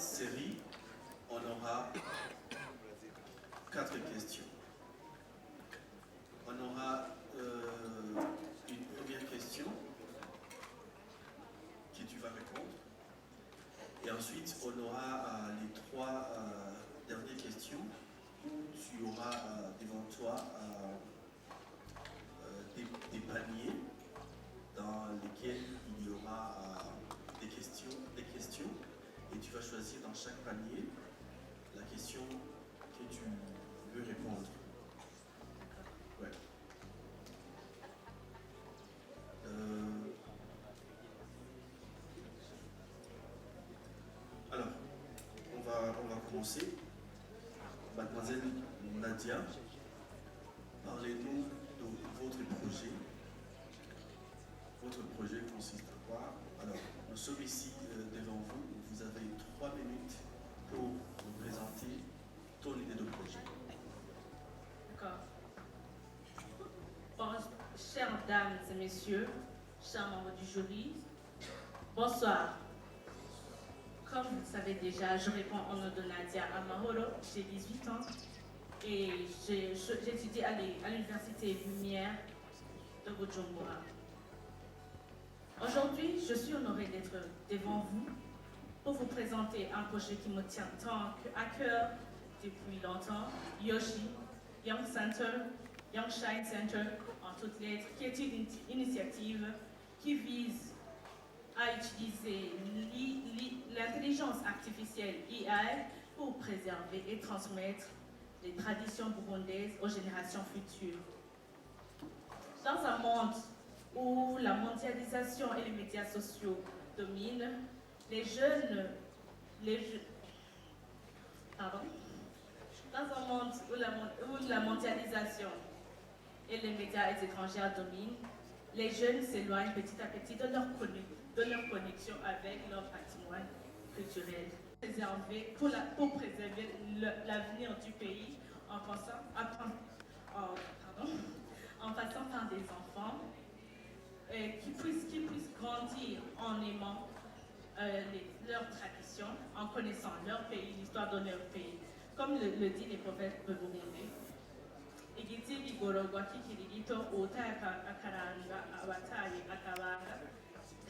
série, on aura 4 questions. On aura une première question que tu vas répondre. Et ensuite, on aura les 3 dernières questions où tu auras devant toi des paniers dans lesquels il y aura des questions, et tu vas choisir dans chaque panier la question que tu veux répondre. Ouais. Alors, on va commencer. Mademoiselle Nadia, parlez-nous de votre projet. Votre projet consiste à quoi? Alors, nous sommes ici devant vous. Vous avez 3 minutes pour vous présenter ton idée de projet. D'accord. Bon, chères dames et messieurs, chers membres du jury, bonsoir. Comme vous le savez déjà, je réponds au nom de Nadia Amahoro, j'ai 18 ans et j'étudie à l'université Lumière de Bujumbura. Aujourd'hui, je suis honorée d'être devant vous pour vous présenter un projet qui me tient tant à cœur depuis longtemps, Yoshi, Young Shine Center, en toutes lettres, qui est une initiative qui vise à utiliser l'intelligence artificielle AI pour préserver et transmettre les traditions burundaises aux générations futures. Dans un monde où la mondialisation et les médias sociaux dominent, dans un monde où la mondialisation et les médias étrangers dominent, les jeunes s'éloignent petit à petit de leur connexion avec leur patrimoine culturel. Pour préserver l'avenir du pays en passant par des enfants qui puissent grandir en aimant leurs traditions, en connaissant leur pays, l'histoire de leur pays. Comme le dit les prophètes burundais, igiti igororwa kikirigito utaka akaranga abataye akabanga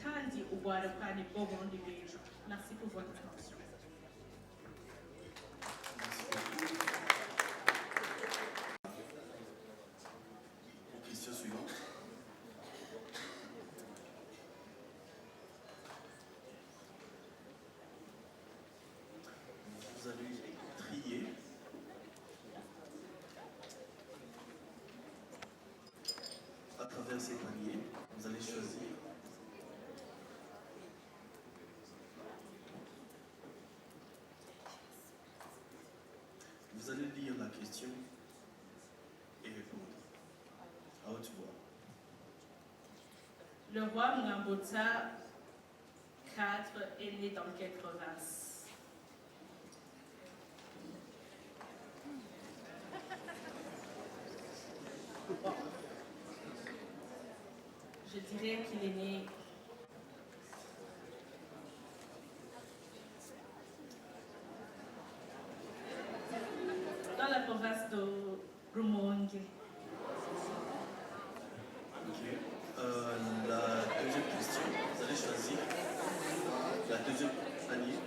kandi ugwaruka nibwo burundi bw'ejo. Merci pour votre attention. Question suivante. Vous allez trier à travers ces paniers. Vous allez choisir vous allez lire la question et répondre à haute voix. Le roi Mwambutsa IV est né dans quelle province? Bon. Je dirais qu'il est né dans la province de Rumonge. Ok. La deuxième question, vous allez choisir la deuxième panier.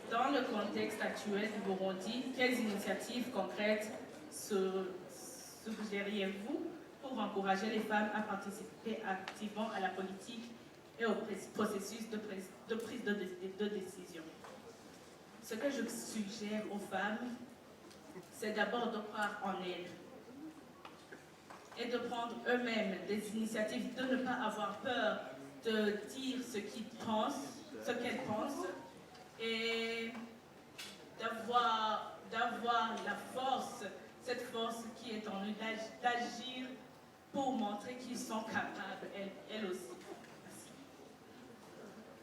Dans le contexte actuel du Burundi, quelles initiatives concrètes suggériez-vous pour encourager les femmes à participer activement à la politique et au processus de prise de décision? Ce que je suggère aux femmes, c'est d'abord de croire en elles et de prendre eux-mêmes des initiatives, de ne pas avoir peur de dire ce qu'elles pensent, et d'avoir la force, cette force qui est en eux d'agir pour montrer qu'ils sont capables, elles aussi. Merci.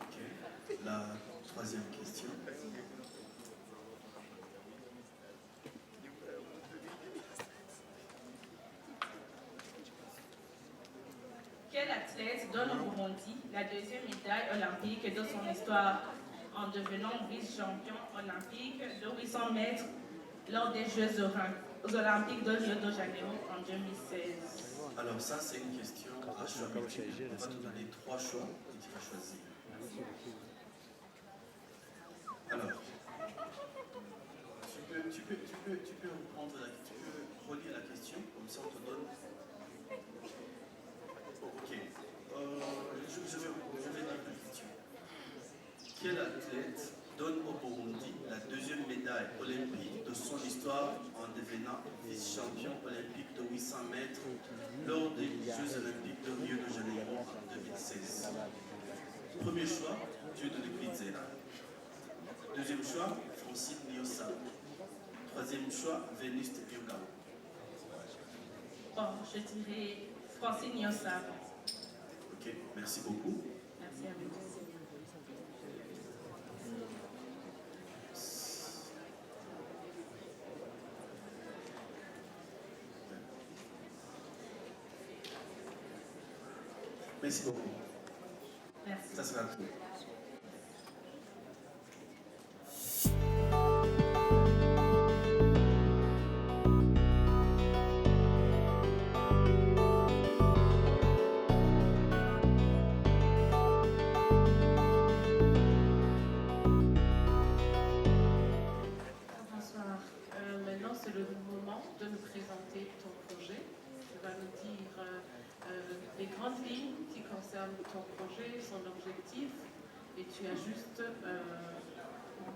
Ok. La troisième question. Quel athlète donne au Burundi la deuxième médaille olympique de son histoire en devenant vice-champion olympique de 800 mètres lors des Jeux olympiques de Rio de Janeiro en 2016? Alors ça, c'est une question à choix multiple. On va te donner 3 choix et tu vas choisir. Alors, tu peux relire la question, comme ça on te donne. Ok. Je vais lire la question. Quel athlète donne au Burundi la deuxième médaille olympique de son histoire en devenant vice-champion olympique de 800 mètres lors des Jeux olympiques de Rio de Janeiro en 2016? Premier choix, Dieudonné Kwizera. Deuxième choix, Francine Niossa. Troisième choix, Vénuste Biogao. Bon, je dirais Francine Niossa. Ok, merci beaucoup. Merci à vous. Merci beaucoup. Merci. Ça sera tout. Bonsoir. Maintenant, c'est le moment de nous présenter ton projet. Tu vas nous dire les grandes lignes qui concernent ton projet, son objectif, et tu as juste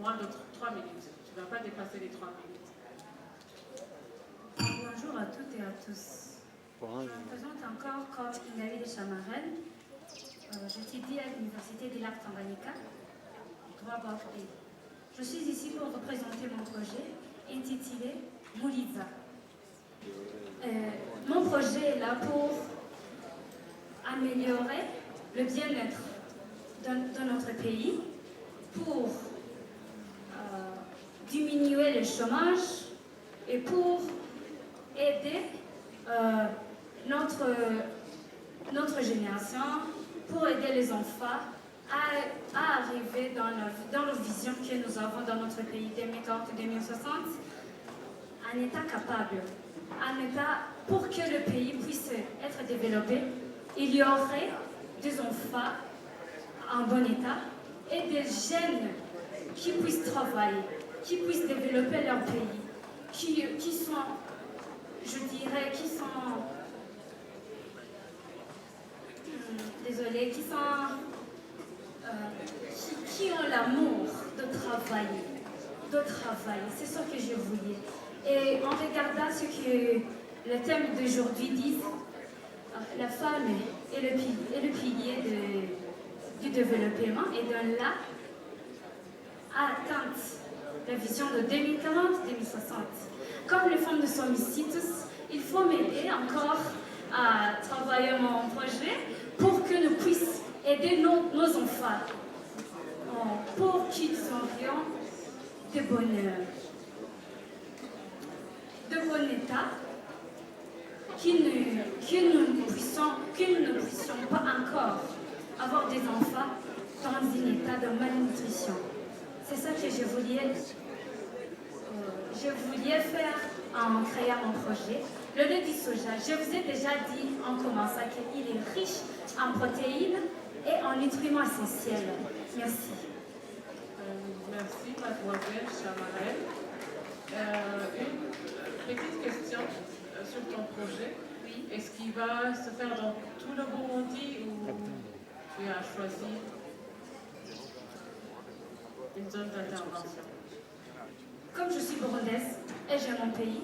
moins de 3 minutes. Tu ne vas pas dépasser les 3 minutes. Bonjour à toutes et à tous. Je me présente encore comme Ingali de Chamarel. J'étudie à l'Université des Lacs Tanganyika, droit Bordeaux. Je suis ici pour vous présenter mon projet intitulé Mouliza. Mon projet est là pour améliorer le bien-être dans notre pays, pour diminuer le chômage et pour aider notre génération, pour aider les enfants à arriver dans la vision que nous avons dans notre pays 2040-2060, un État capable, un État pour que le pays puisse être développé. Il y aurait des enfants en bon état et des jeunes qui puissent travailler, qui puissent développer leur pays, qui sont, je dirais, désolée, qui ont l'amour de travailler. C'est ce que je voulais. Et en regardant ce que le thème d'aujourd'hui dit, la femme est le pilier du développement et de là à atteindre la vision de 2040-2060. Comme les femmes nous sommes ici tous, il faut m'aider encore à travailler mon projet pour que nous puissions aider nos enfants, pour qu'ils aient de bonheur, de bon état, qu'ils ne puissions pas encore avoir des enfants dans un état de malnutrition. C'est ça que je voulais faire en créant mon projet. Le lait du soja, je vous ai déjà dit en commençant qu'il est riche en protéines et en nutriments essentiels. Merci. Merci, mademoiselle Chamarel. Une petite question sur ton projet. Oui. Est-ce qu'il va se faire dans tout le Burundi ou tu as choisi une zone d'intervention? Comme je suis burundaise et j'aime mon pays,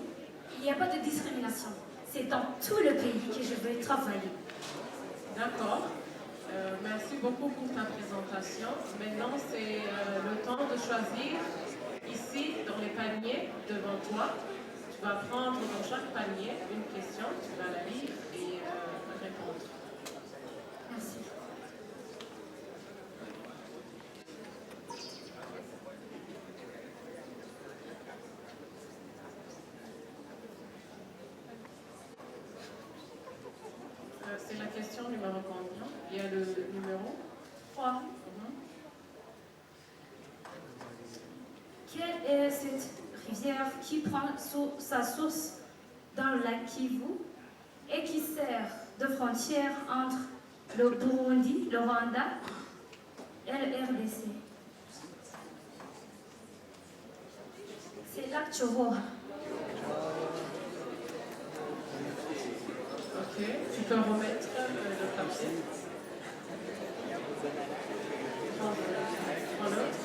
il n'y a pas de discrimination. C'est dans tout le pays que je veux travailler. D'accord. Merci beaucoup pour ta présentation. Maintenant, c'est le temps de choisir ici, dans les paniers devant toi. Tu vas prendre dans chaque panier une question, tu vas la lire et répondre. Merci. C'est la question numéro combien? Il y a le numéro 3. Quelle est cette rivière qui prend sa source dans le lac Kivu et qui sert de frontière entre le Burundi, le Rwanda et le RDC? C'est le lac Chohoha. Ok, tu peux remettre le papier. Prends l'autre.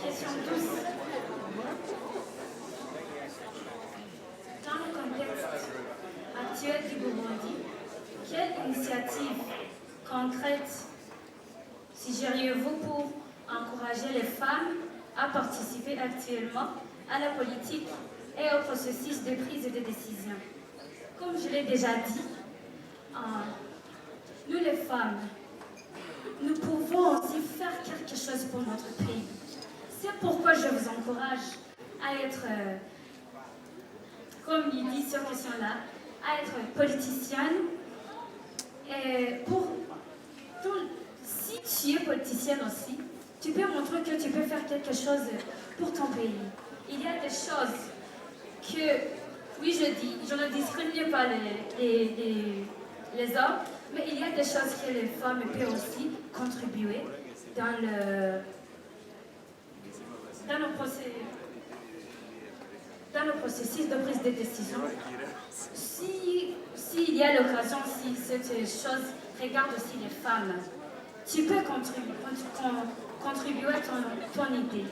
Question 12. Dans le contexte actuel du Burundi, quelle initiative concrète suggériez-vous pour encourager les femmes à participer activement à la politique et au processus de prise de décision? Comme je l'ai déjà dit, nous les femmes, nous pouvons aussi faire quelque chose pour notre pays. C'est pourquoi je vous encourage à être, comme il dit sur cette question-là, à être politicienne. Et si tu es politicienne aussi, tu peux montrer que tu peux faire quelque chose pour ton pays. Il y a des choses que, oui je ne discrimine pas les hommes, mais il y a des choses que les femmes peuvent aussi contribuer dans le processus de prise de décision. S'il y a l'occasion, si cette chose regarde aussi les femmes, tu peux contribuer à ton idée.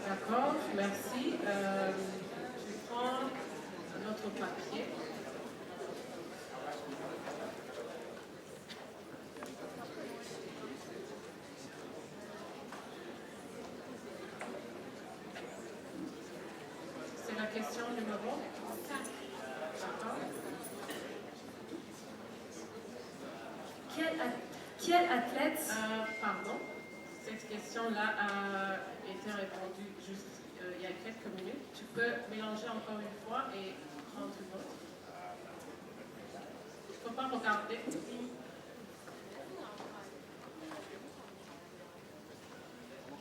D'accord, merci. Tu prends notre papier. C'est la question numéro 4. D'accord. Quel athlète Pardon, cette question-là a été répondue juste il y a quelques minutes. Tu peux mélanger encore une fois et prendre une autre. Il ne faut pas regarder.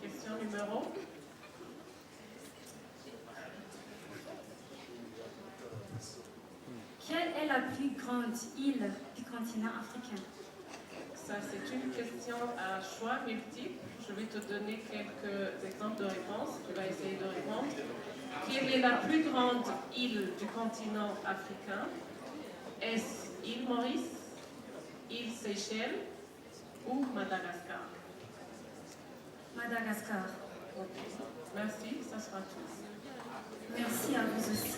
Question numéro. Quelle est la plus grande île du continent africain? Ça, c'est une question à choix multiple. Je vais te donner quelques exemples de réponses. Tu vas essayer de répondre. Quelle est la plus grande île du continent africain? Est-ce île Maurice, île Seychelles ou Madagascar? Madagascar. Ok. Merci, ça sera tout. Merci à vous aussi.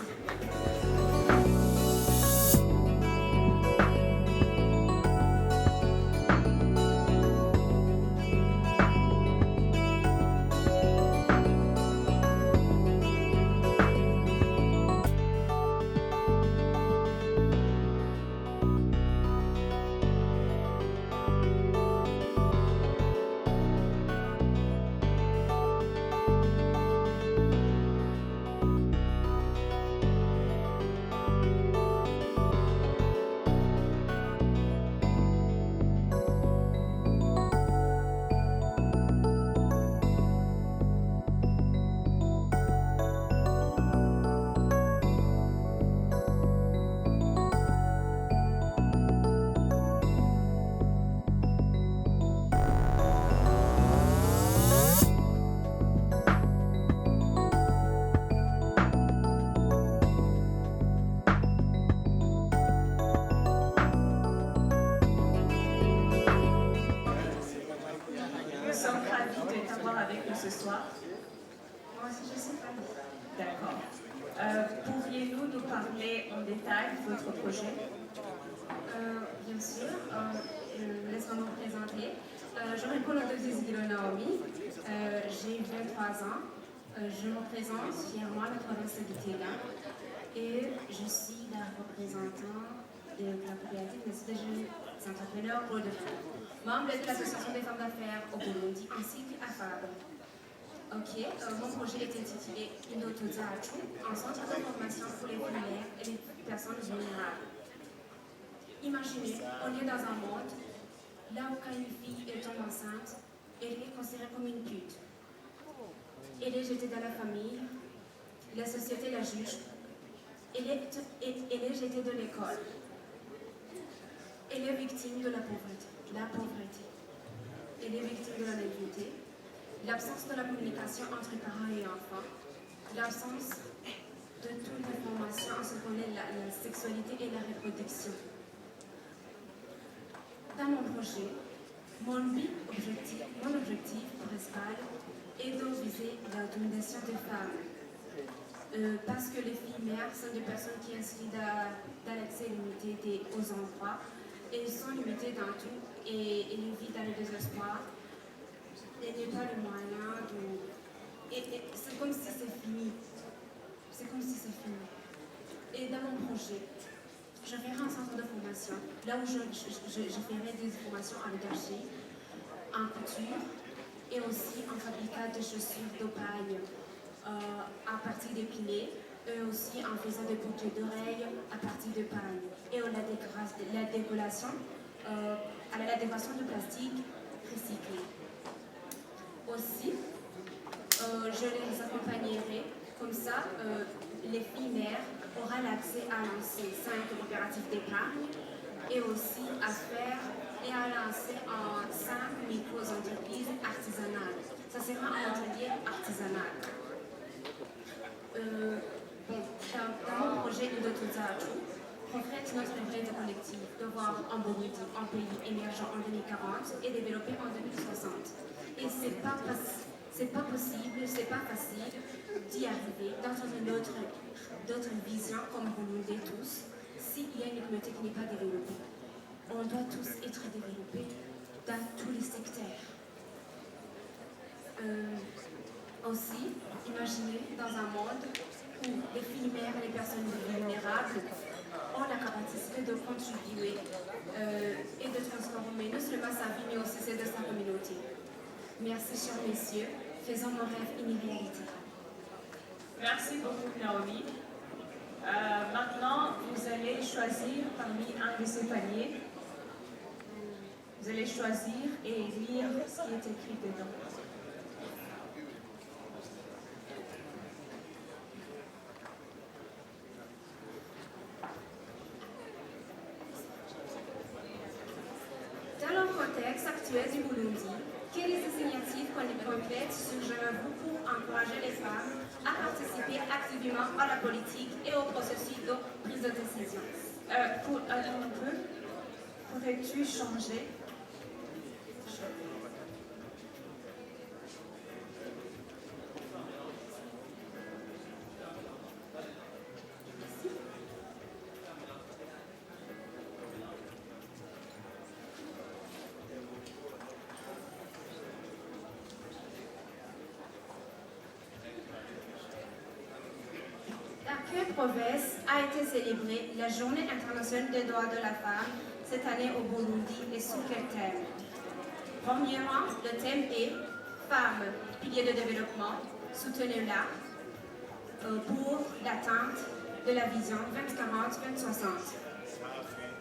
Ce soir. Moi aussi, je suis fan. D'accord. Pourriez-vous nous parler en détail de votre projet? Bien sûr. Laisse-moi me présenter. Je réponds au deuxième de Naomi. J'ai 23 ans. Je me présente fièrement à la province de Téla. Et je suis la représentante de la coopérative des entrepreneurs pour de femmes, membre de l'association des femmes d'affaires au Burundi ainsi qu'à FAB. Ok, mon projet est intitulé Indotozachu, un centre de formation pour les femmes et les personnes vulnérables. Imaginez, on est dans un monde là où quand une fille tombe enceinte, elle est considérée comme une pute. Elle est jetée dans la famille, la société la juge, elle est jetée de l'école. Elle est victime de la pauvreté. Elle est victime de la naïveté, l'absence de la communication entre parents et enfants, l'absence de toute information en ce qui concerne la sexualité et la reproduction. Dans mon projet, mon objectif principal est de viser la domination des femmes. Parce que les filles mères sont des personnes qui inscrivent dans l'accès limité aux endroits. Elles sont limitées dans tout et elles vivent dans le désespoir. Elles n'ont pas les moyens de... Et c'est comme si c'est fini. C'est comme si c'est fini. Et dans mon projet, je ferai un centre de formation, là où je ferai des formations en leadership, en couture et aussi en fabrication de chaussures de paille à partir des pilets, et aussi en faisant des boucles d'oreilles à partir de paille. Et la décoration de plastique recyclé. Aussi, je les accompagnerai comme ça, les filles mères aura l'accès à lancer 5 coopératives d'épargne et aussi à faire et à lancer en 5 micro-entreprises artisanales. Ça sera un atelier artisanal. Dans mon projet de Tozachu, reflète notre rêve collectif de voir un Burundi, un pays émergent en 2040 et développé en 2060. Et c'est pas possible, c'est pas facile d'y arriver dans d'autres visions comme Burundi tous, s'il y a une communauté qui n'est pas développée. On doit tous être développés dans tous les secteurs. Aussi, imaginez dans un monde où les filles mères et les personnes vulnérables ont la capacité de contribuer et de transformer non seulement sa vie, mais aussi celle de sa communauté. Merci, chers messieurs. Faisons nos rêves une réalité. Merci beaucoup, Naomi. Maintenant, vous allez choisir parmi un de ces paniers. Vous allez choisir et lire ce qui est écrit dedans. Dans le contexte actuel du Burundi, quelles initiatives concrètes suggérez-vous pour encourager les femmes à participer activement à la politique et au processus de prise de décision? Attends un peu. Pourrais-tu changer? Dans quelle province a été célébrée la Journée internationale des droits de la femme cette année au Burundi et sous quel thème? Premièrement, le thème est Femmes, piliers de développement, soutenez-la pour l'atteinte de la vision 2040-2060.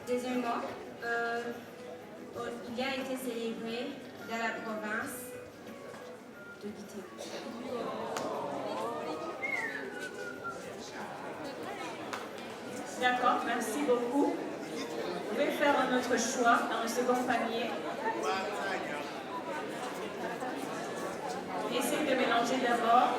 Deuxièmement, il a été célébré dans la province de Gitega. D'accord, merci beaucoup. Vous pouvez faire un autre choix dans le second panier. Essayez de mélanger d'abord.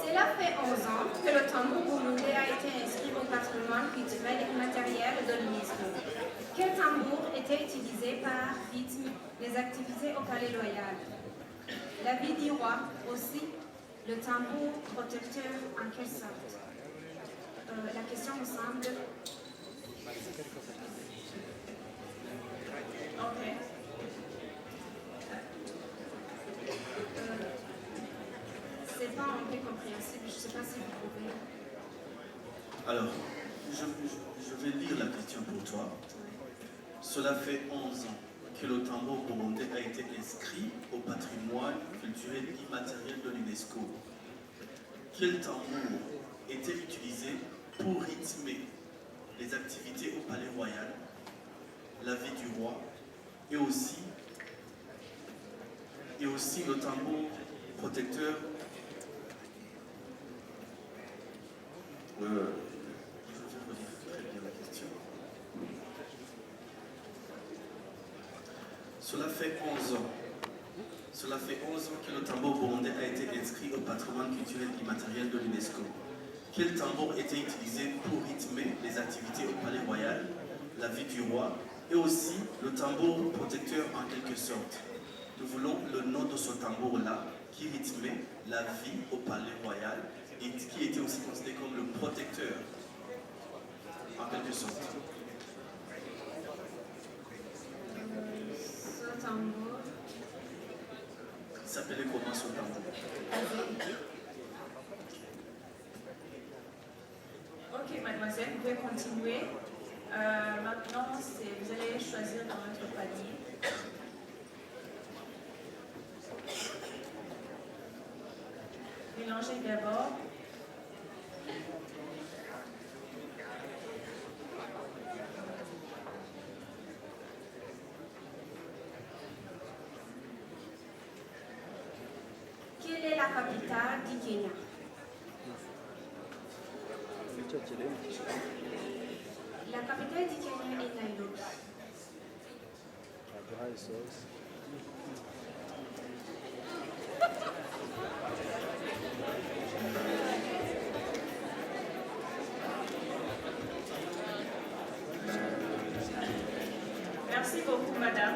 Cela fait 11 ans que le tambour burundais a été inscrit au patrimoine culturel et matériel de l'UNESCO. Quel tambour était utilisé par rythme des activités au Palais Royal? La vie du roi aussi, le tambour protecteur en quelle sorte? La question me semble... Ok. C'est pas un peu compréhensible, je sais pas si vous pouvez. Alors, je vais lire la question pour toi. Cela fait 11 ans que le tambour burundais a été inscrit au patrimoine culturel immatériel de l'UNESCO. Quel tambour était utilisé pour rythmer les activités au Palais Royal, la vie du roi et aussi le tambour protecteur? Je vais relire très bien la question. Cela fait 11 ans. Cela fait 11 ans que le tambour burundais a été inscrit au patrimoine culturel immatériel de l'UNESCO. Quel tambour était utilisé pour rythmer les activités au Palais Royal, la vie du roi, et aussi le tambour protecteur en quelque sorte? Nous voulons le nom de ce tambour-là qui rythmait la vie au Palais Royal et qui était aussi considéré comme le protecteur en quelque sorte. Ce tambour. Il s'appelait comment ce tambour? Ok, mademoiselle, vous pouvez continuer. Maintenant, vous allez choisir dans votre panier. Mélangez d'abord. Quelle est la capitale du Kenya? La capitale du Kenya est Nairobi. Merci beaucoup, madame.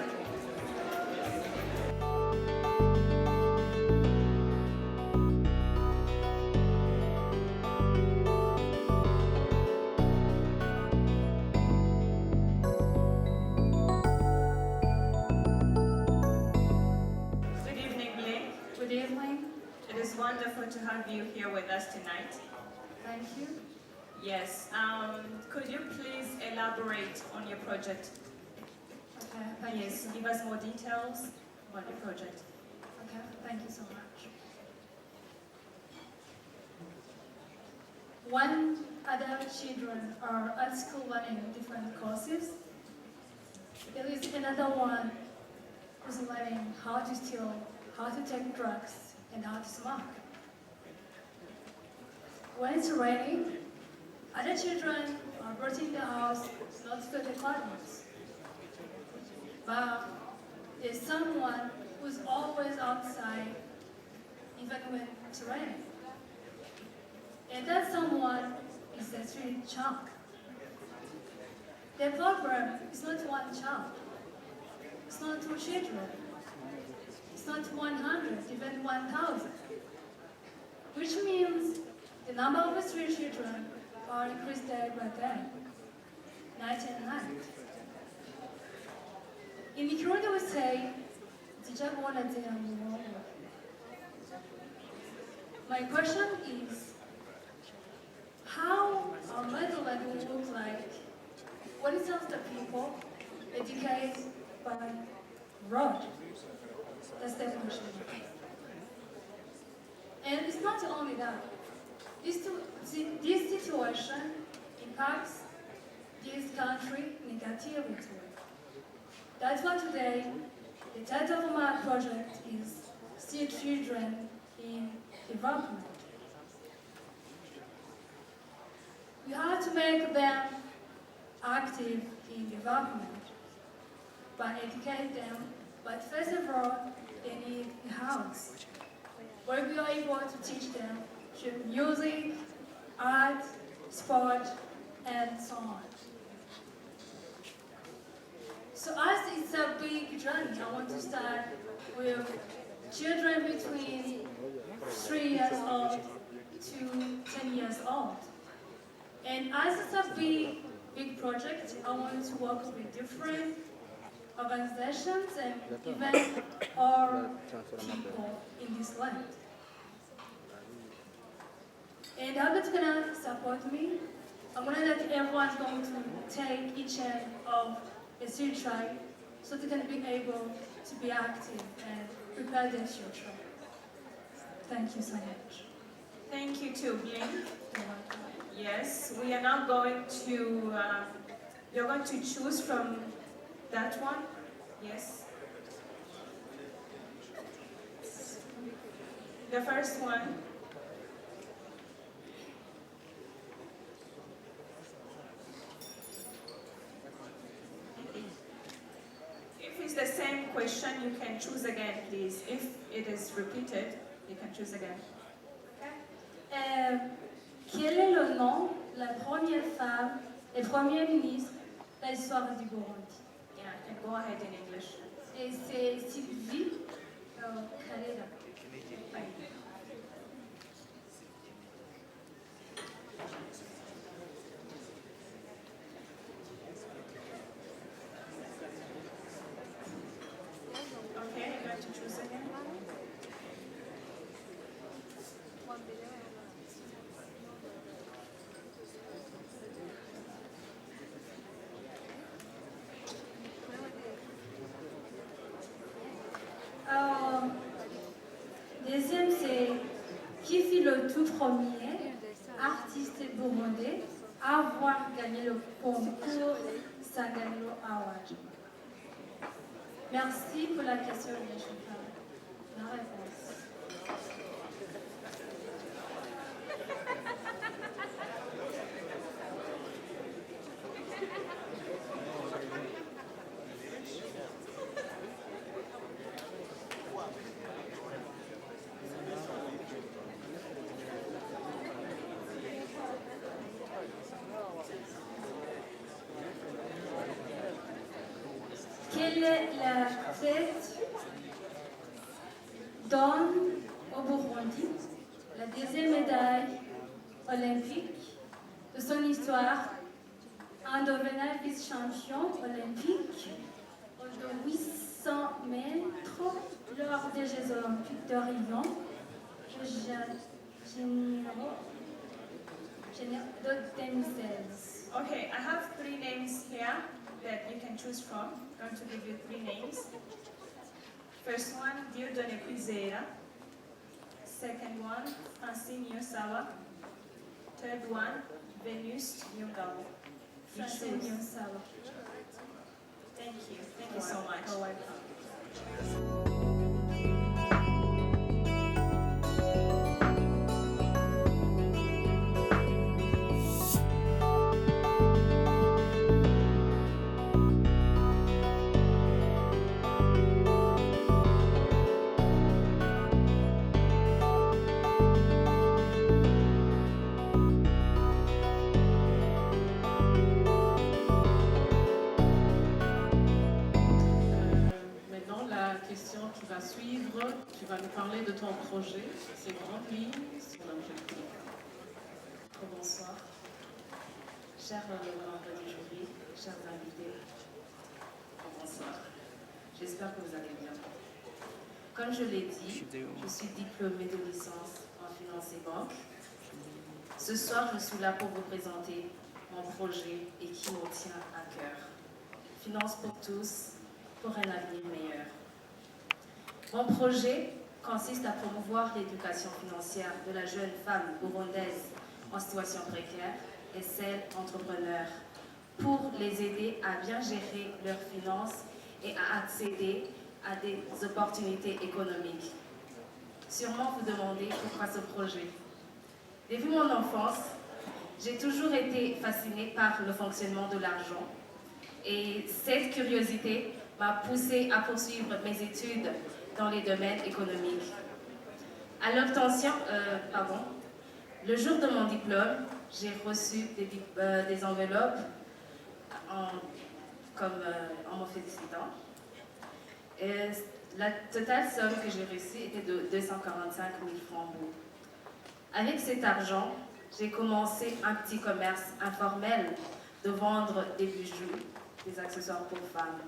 Good evening, Blake. Good evening. It is wonderful to have you here with us tonight. Thank you. Yes. Could you please elaborate on your project? Okay, thank Yes, you. give us more details about your project. Okay, thank you so much. When adult children are at school learning different courses, there is another one who's learning how to steal, how to take drugs, and how to smoke. When it's raining, other children are brought in the house not to the clothes. But there's someone who's always outside, even when it's raining. And that someone is the street child. The problem is not one child. It's not two children. It's not 100, even 1,000. Which means the number of street children are increased day by day, night and night. In the Kirundi we say, my question is, how our motherland will look like when it tells the people educate by road? That's the question. And it's not only that. This situation impacts this country negatively. That's why today the title of my project is See Children in Development. We have to make them active in development by educating them, but first of all, they need a house where we are able to teach them music, art, sport, and so on. So as it's a big journey, I want to start with children between 3 years old to 10 years old. And as it's a big project, I want to work with different organizations and even our people in this land. And how that's gonna support me? I'm gonna let everyone's going to take each end of a sea tribe so they can be able to be active and prepare their future. Thank you so much. Thank you too, Bling. Yes, we are now going to, you're going to choose from that one. Yes. The first one. If it's the same question, you can choose again, please. If it is repeated, you can choose again. Quel est le nom de la première femme et première ministre de l'histoire du Burundi? Yeah, I can go ahead in English. Et c'est Sylvie Kalera. Okay, I'm going to choose again. Deuxième, c'est qui fut le tout premier artiste burundais à avoir gagné le concours Sanganilo Award? Merci pour la question, Yeshua. La réponse. Quelle est la fête d'or au Burundi, la deuxième médaille olympique de son histoire, en devenant vice-champion olympique de 800 mètres lors des Jeux olympiques de Rio de 2016. Okay, I have 3 names here that you can choose from. I'm going to give you 3 names. First one, Dieudonné Kwizera. Second one, Francine Yosawa. Third one, Venus Nyongabo. Francine Yosawa. Thank you. Thank you so much. You're welcome. Maintenant, la question qui va suivre, tu vas nous parler de ton projet, ses grandes lignes, son objectif. Bonsoir. Chers membres du jury, chers invités, bonsoir. J'espère que vous allez bien. Comme je l'ai dit, je suis diplômée de licence en finance et banque. Ce soir, je suis là pour vous présenter mon projet et qui me tient à cœur. Finance pour tous, pour un avenir meilleur. Mon projet consiste à promouvoir l'éducation financière de la jeune femme burundaise en situation précaire et celle entrepreneur pour les aider à bien gérer leurs finances et à accéder à des opportunités économiques. Sûrement vous demandez pourquoi ce projet. Depuis mon enfance, j'ai toujours été fascinée par le fonctionnement de l'argent et cette curiosité m'a poussée à poursuivre mes études dans les domaines économiques. À l'obtention, le jour de mon diplôme, j'ai reçu des enveloppes en me félicitant. Et la totale somme que j'ai reçue était de 245 000 francs. Avec cet argent, j'ai commencé un petit commerce informel de vendre des bijoux, des accessoires pour femmes.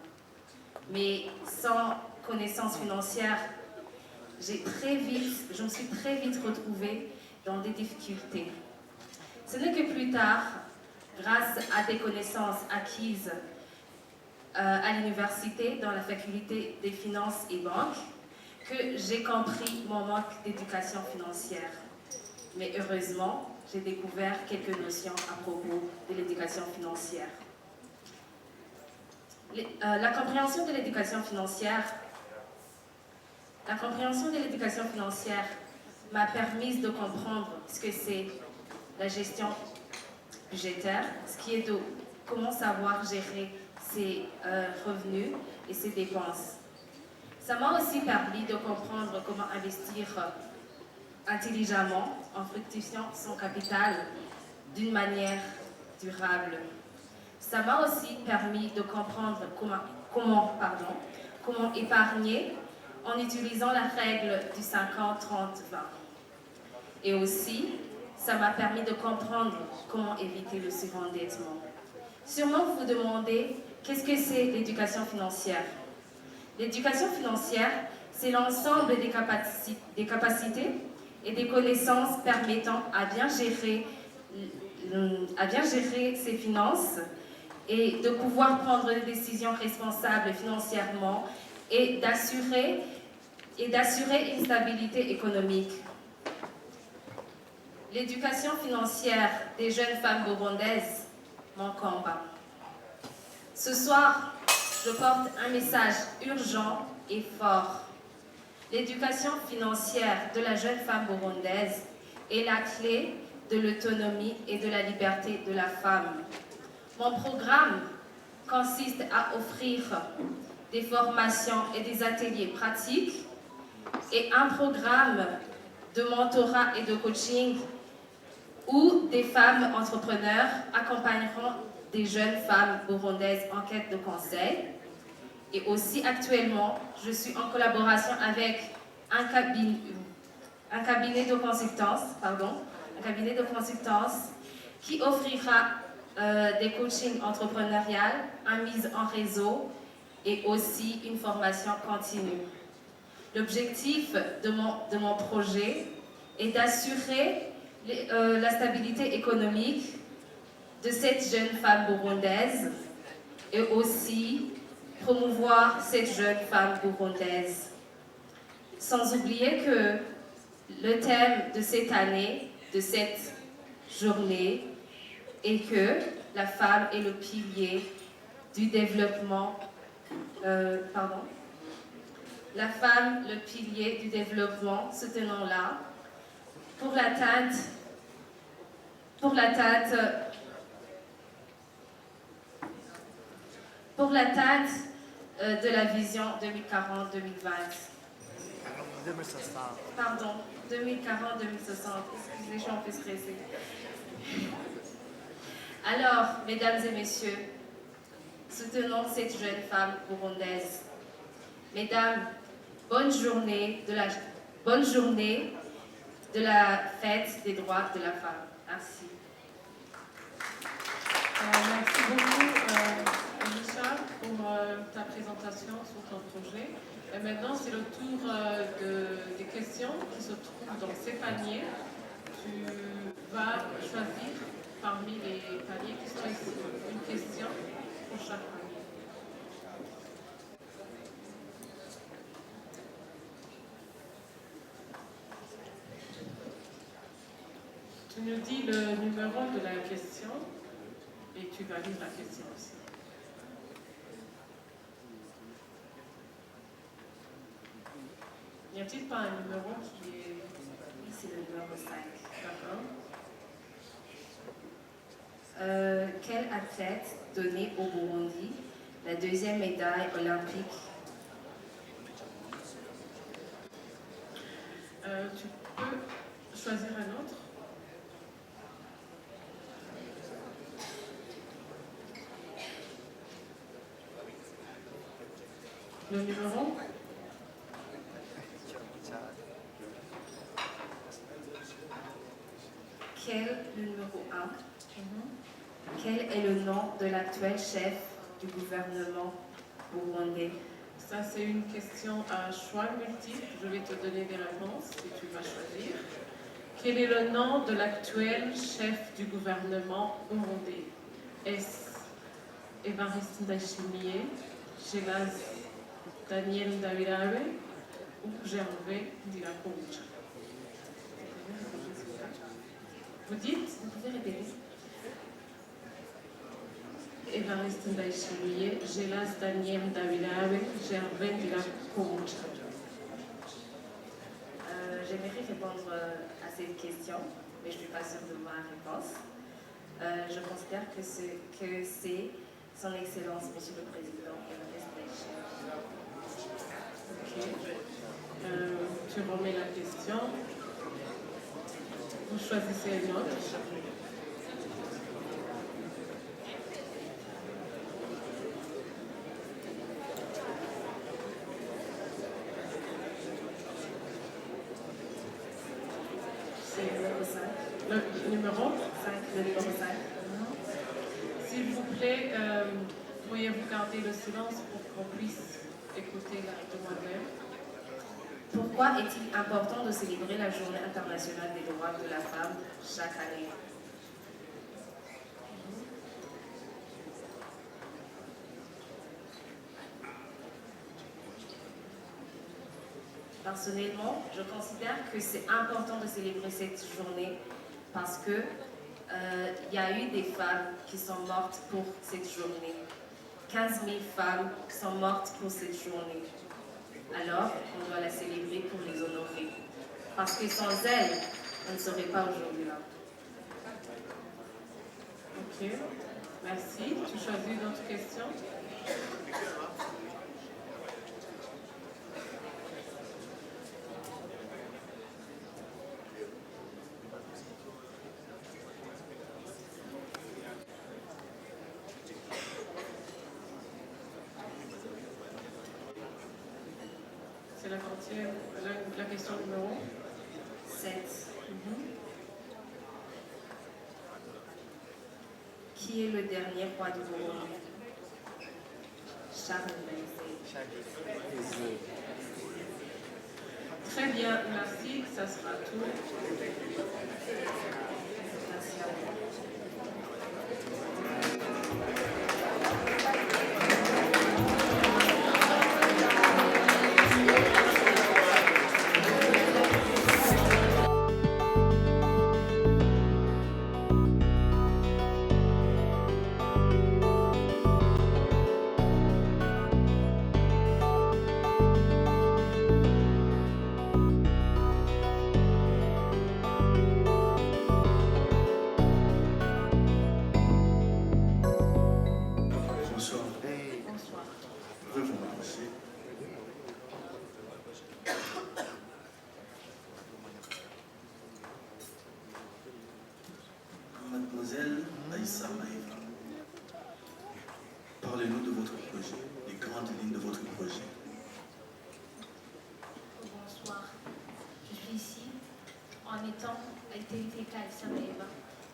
Mais sans connaissance financière, je me suis très vite retrouvée dans des difficultés. Ce n'est que plus tard, grâce à des connaissances acquises à l'université dans la faculté des finances et banques, que j'ai compris mon manque d'éducation financière. Mais heureusement, j'ai découvert quelques notions à propos de l'éducation financière. La compréhension de l'éducation financière m'a permis de comprendre ce que c'est la gestion budgétaire, ce qui est de comment savoir gérer ses revenus et ses dépenses. Ça m'a aussi permis de comprendre comment investir intelligemment en fructifiant son capital d'une manière durable. Ça m'a aussi permis de comprendre comment épargner en utilisant la règle du 50-30-20. Et aussi, ça m'a permis de comprendre comment éviter le surendettement. Sûrement, vous vous demandez, qu'est-ce que c'est l'éducation financière? L'éducation financière, c'est l'ensemble des capacités et des connaissances permettant à bien gérer ses finances et de pouvoir prendre des décisions responsables financièrement et d'assurer une stabilité économique. L'éducation financière des jeunes femmes burundaises, mon combat. Ce soir, je porte un message urgent et fort. L'éducation financière de la jeune femme burundaise est la clé de l'autonomie et de la liberté de la femme. Mon programme consiste à offrir des formations et des ateliers pratiques et un programme de mentorat et de coaching où des femmes entrepreneurs accompagneront des jeunes femmes burundaises en quête de conseils. Et aussi actuellement, je suis en collaboration avec un cabinet de consultance qui offrira des coachings entrepreneuriales, une mise en réseau et aussi une formation continue. L'objectif de mon projet est d'assurer la stabilité économique de cette jeune femme burundaise et aussi promouvoir cette jeune femme burundaise. Sans oublier que le thème de cette année, de cette journée, est que la femme est le pilier du développement. La femme, le pilier du développement, soutenons-la pour l'atteinte de la vision 2040-2020. Pardon, 2040-2060. Excusez, je suis un peu stressée. Alors, mesdames et messieurs, soutenons cette jeune femme burundaise. Mesdames, bonne journée de la fête des droits de la femme. Merci. Merci beaucoup, Anisha, pour ta présentation sur ton projet. Et maintenant, c'est le tour des questions qui se trouvent dans ces paniers. Tu vas choisir parmi les paniers qui sont ici une question pour chaque panier. Tu nous dis le numéro de la question et tu vas lire la question aussi. N'y a-t-il pas un numéro qui est... Oui, c'est le numéro 5. D'accord. Quel athlète donnait au Burundi la deuxième médaille olympique? Tu peux choisir un autre. Le numéro? Le numéro 1. Quel est le nom de l'actuel chef du gouvernement burundais? Ça, c'est une question à choix multiple. Je vais te donner des réponses et tu vas choisir. Quel est le nom de l'actuel chef du gouvernement burundais? Est-ce Evariste Ndayishimiye, Gelaz Daniel Ndabirabe ou Gervais Dirakobucha? Vous dites? Vous pouvez répéter? Evariste Ndayishimiye, Gelaz Daniel Ndabirabe, Gervais Dirakobucha. J'aimerais répondre à cette question, mais je ne suis pas sûre de ma réponse. Je considère que c'est Son Excellence, Monsieur le Président, Evariste Ndayishimiye. Ok. Tu remets la question. Vous choisissez une autre. Le numéro 5. Le numéro 5. S'il vous plaît, pourriez-vous garder le silence pour qu'on puisse écouter la demoiselle? Pourquoi est-il important de célébrer la Journée internationale des droits de la femme chaque année? Personnellement, je considère que c'est important de célébrer cette journée parce que y a eu des femmes qui sont mortes pour cette journée. 15 000 femmes sont mortes pour cette journée. Alors, on doit la célébrer pour les honorer. Parce que sans elles, on ne serait pas aujourd'hui là. Ok, merci. Tu choisis une autre question? C'est la question numéro 7. Qui est le dernier roi du Burundi? Charles Ndayizeye. Très bien, merci. Ça sera tout. Merci à vous. Mademoiselle Aïssa Maïva, parlez-nous de votre projet, les grandes lignes de votre projet. Bonsoir. Je suis ici en étant Aïssa Maïva.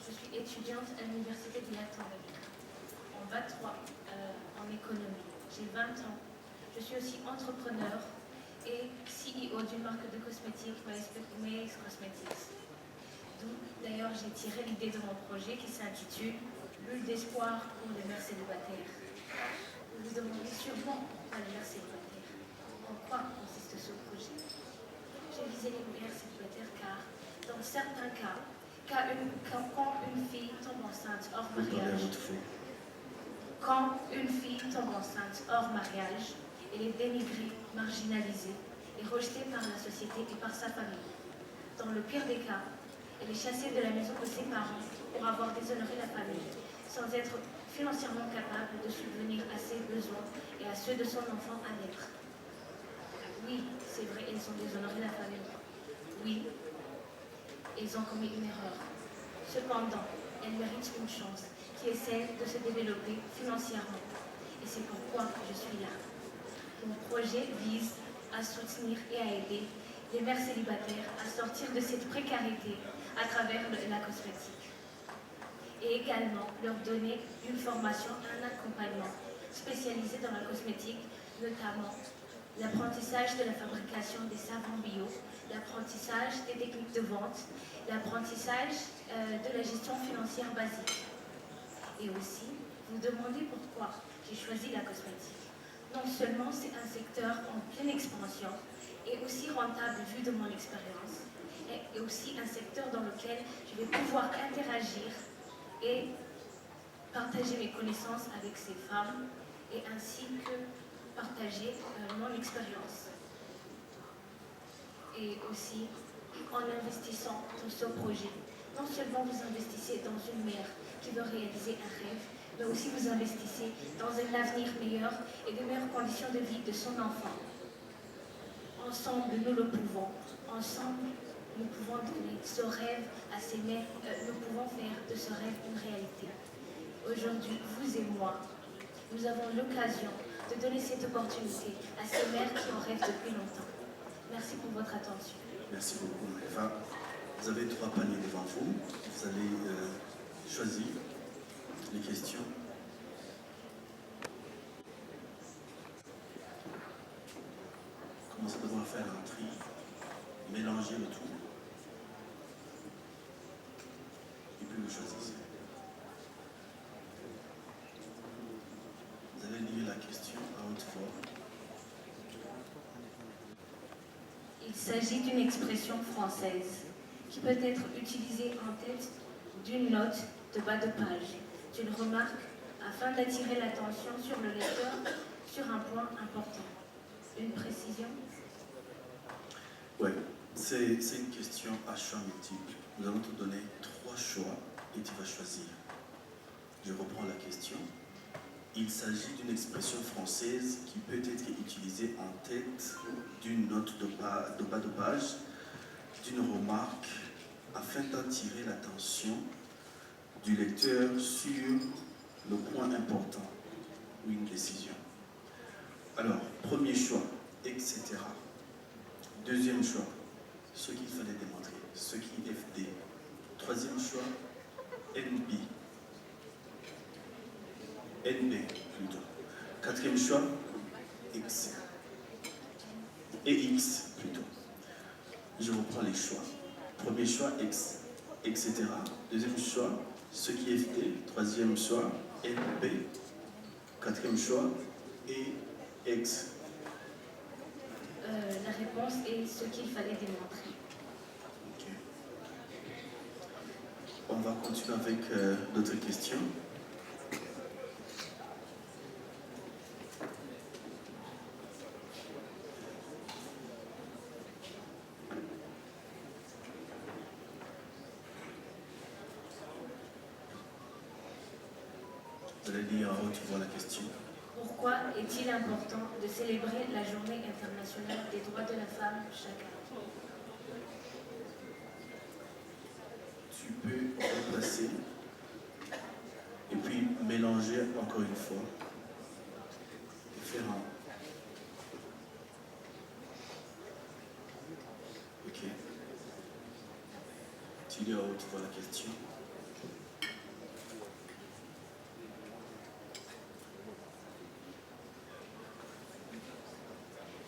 Je suis étudiante à l'Université de Tanganyika, en 23 en économie. J'ai 20 ans. Je suis aussi entrepreneur et CEO d'une marque de cosmétiques, Maes Cosmetics. D'où d'ailleurs j'ai tiré l'idée de mon projet qui s'intitule L'huile d'espoir pour les mères célibataires. Vous vous demandez sûrement pourquoi les mères célibataires. En quoi consiste ce projet? J'ai visé les mères célibataires car, dans certains cas, quand une fille tombe enceinte hors mariage, elle est dénigrée, marginalisée et rejetée par la société et par sa famille. Dans le pire des cas, elle est chassée de la maison de ses parents pour avoir déshonoré la famille, sans être financièrement capable de subvenir à ses besoins et à ceux de son enfant à naître. Oui, c'est vrai, elles ont déshonoré la famille. Oui, elles ont commis une erreur. Cependant, elles méritent une chance qui est celle de se développer financièrement. Et c'est pourquoi je suis là. Mon projet vise à soutenir et à aider les mères célibataires à sortir de cette précarité à travers la cosmétique. Et également leur donner une formation, un accompagnement spécialisé dans la cosmétique, notamment l'apprentissage de la fabrication des savons bio, l'apprentissage des techniques de vente, l'apprentissage de la gestion financière basique. Et aussi, vous demandez pourquoi j'ai choisi la cosmétique. Non seulement c'est un secteur en pleine expansion et aussi rentable vu de mon expérience, et aussi un secteur dans lequel je vais pouvoir interagir et partager mes connaissances avec ces femmes et ainsi que partager mon expérience. Et aussi, en investissant dans ce projet, non seulement vous investissez dans une mère qui veut réaliser un rêve, mais aussi vous investissez dans un avenir meilleur et de meilleures conditions de vie de son enfant. Ensemble, nous le pouvons. Ensemble, nous pouvons donner ce rêve à ces mères, nous pouvons faire de ce rêve une réalité. Aujourd'hui, vous et moi, nous avons l'occasion de donner cette opportunité à ces mères qui en rêvent depuis longtemps. Merci pour votre attention. Merci beaucoup, Eva. Vous avez 3 paniers devant vous. Vous allez choisir les questions. Commencez d'abord à faire un tri, mélanger le tout, et puis vous choisissez. Vous allez lire la question à haute voix. Il s'agit d'une expression française qui peut être utilisée en tête d'une note de bas de page, d'une remarque, afin d'attirer l'attention sur le lecteur sur un point important. Une précision? Oui, c'est une question à choix multiple. Nous allons te donner 3 choix et tu vas choisir. Je reprends la question. Il s'agit d'une expression française qui peut être utilisée en tête d'une note de bas de page, d'une remarque, afin d'attirer l'attention du lecteur sur le point important ou une décision. Alors, premier choix, etc. Deuxième choix, ce qu'il fallait démontrer, ce qui est FD. Troisième choix, NB. NB plutôt. Quatrième choix, X. Et X plutôt. Je reprends les choix. Premier choix, X, etc. Deuxième choix, ce qui est FD. Troisième choix, NB. Quatrième choix, et X. La réponse est ce qu'il fallait démontrer. Ok. On va continuer avec d'autres questions. Vous allez lire à haute voix la question. Pourquoi est-il important de célébrer la Journée internationale des droits de la femme chaque année? Tu peux replacer et puis mélanger encore une fois et faire un. Ok. Tu lis à haute voix la question.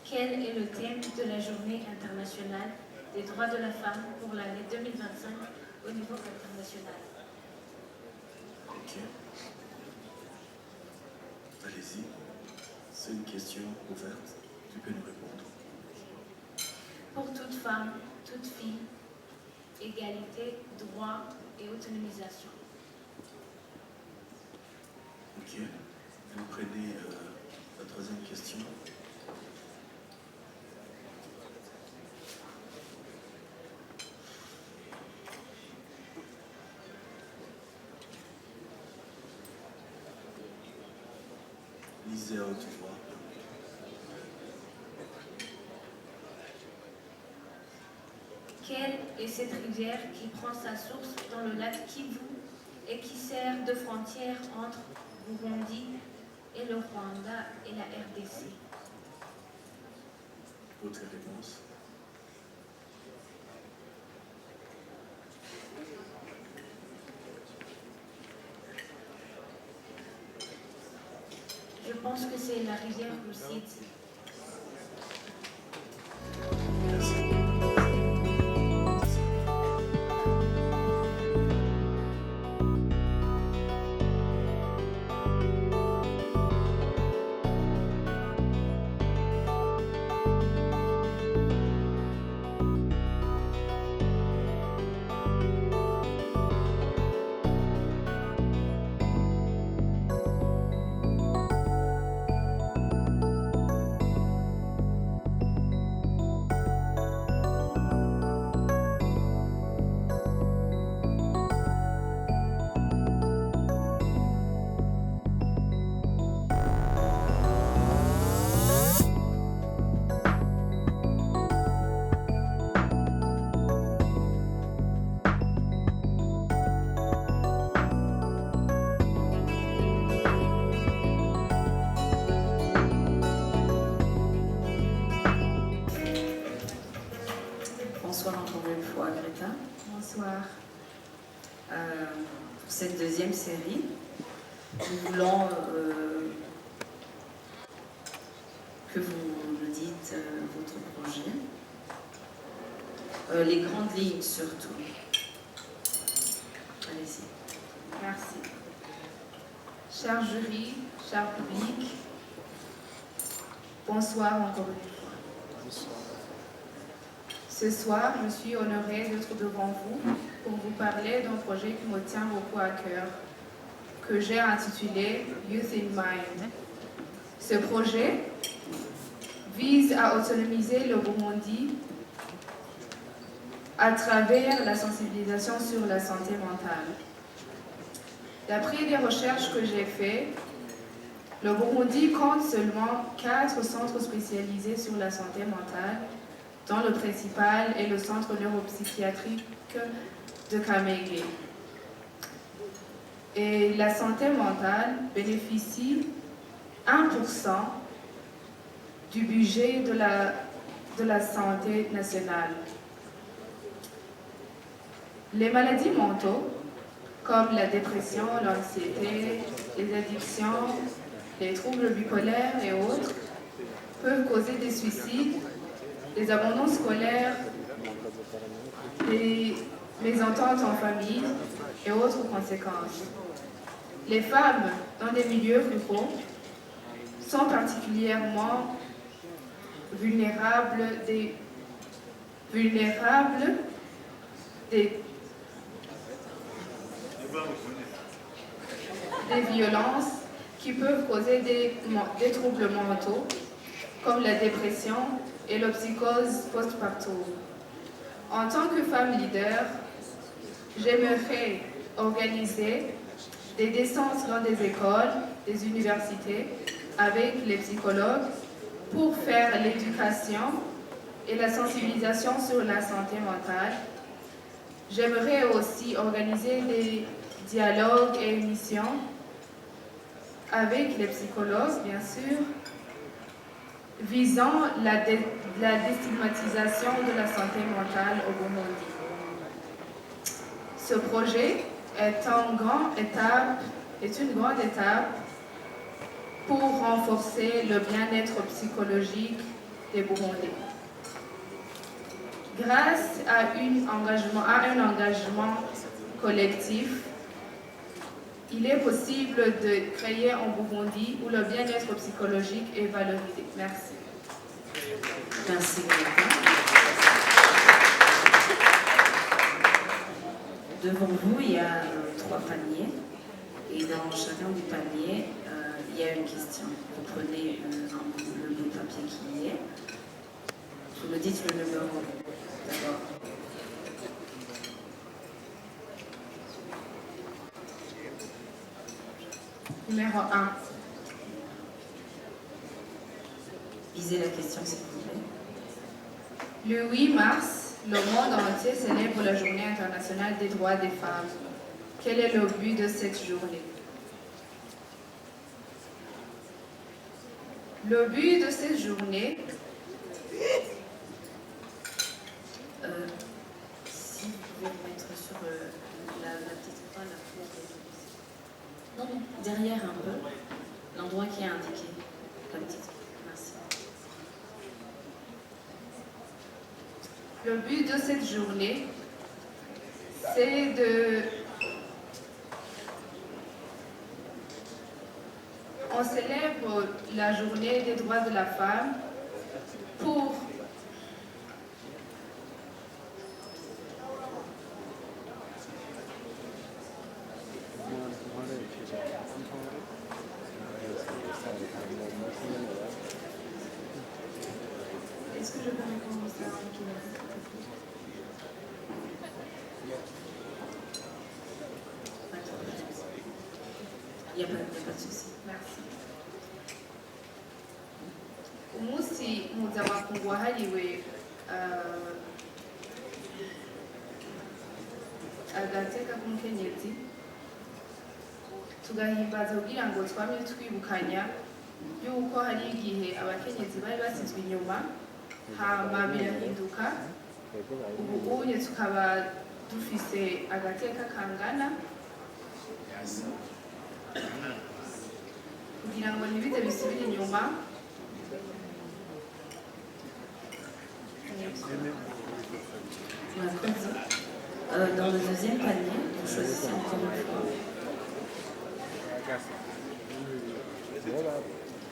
Quel est le thème de la Journée internationale des droits de la femme pour l'année 2025 au niveau international? Ok. Allez-y. C'est une question ouverte. Tu peux nous répondre. Pour toute femme, toute fille, égalité, droit et autonomisation. Ok. Vous prenez la troisième question. Lisez à haute voix. Quelle est cette rivière qui prend sa source dans le lac Kivu et qui sert de frontière entre Burundi et le Rwanda et la RDC? Votre réponse. Je pense que c'est la rivière Rusizi. Bonsoir. Pour cette deuxième série, nous voulons que vous nous dites votre projet, les grandes lignes surtout. Allez-y. Merci. Cher jury, cher public, bonsoir encore une fois. Bonsoir. Ce soir, je suis honorée d'être devant vous pour vous parler d'un projet qui me tient beaucoup à cœur, que j'ai intitulé Youth in Mind. Ce projet vise à autonomiser le Burundi à travers la sensibilisation sur la santé mentale. D'après des recherches que j'ai faites, le Burundi compte seulement 4 centres spécialisés sur la santé mentale, dont le principal est le centre neuropsychiatrique de Kamenge. Et la santé mentale bénéficie 1% du budget de la santé nationale. Les maladies mentales, comme la dépression, l'anxiété, les addictions, les troubles bipolaires et autres, peuvent causer des suicides, des abandons scolaires, des mésententes en famille et autres conséquences. Les femmes dans les milieux ruraux sont particulièrement vulnérables des violences qui peuvent causer des troubles mentaux comme la dépression et la psychose postpartum. En tant que femme leader, j'aimerais organiser des descentes dans des écoles, des universités, avec les psychologues pour faire l'éducation et la sensibilisation sur la santé mentale. J'aimerais aussi organiser des dialogues et émissions avec les psychologues, bien sûr, visant la déstigmatisation de la santé mentale au Burundi. Ce projet est une grande étape pour renforcer le bien-être psychologique des Burundais. Grâce à un engagement collectif, il est possible de créer un Burundi où le bien-être psychologique est valorisé. Merci. Merci beaucoup. Devant vous, il y a 3 paniers. Et dans chacun des paniers, il y a une question. Vous prenez le bout de papier qui y est. Vous me dites le numéro. D'abord. Numéro 1. Lisez la question, s'il vous plaît. Le 8 mars, le monde entier célèbre la Journée internationale des droits des femmes. Quel est le but de cette journée? Le but de cette journée, si vous pouvez vous mettre sur la petite croix, la fleur. Non, derrière un peu, l'endroit qui est indiqué. La petite croix. Merci. le but de cette journée, c'est on célèbre la journée des droits de la femme pour Est-ce que je peux répondre à ça? Il n'y a pas de souci. Merci. Umunsi mpuzamakungu wahariwe agateka k'umukenyezi tugahimbaza kugira ngo twamye twibukanya yuko hari igihe abakenyezi bari basizwe inyuma hama birahinduka ubu unye tukaba dufise agateka kangana kugira ngo ntibize bisubire inyuma. Dans le deuxième panier, vous choisissez encore une fois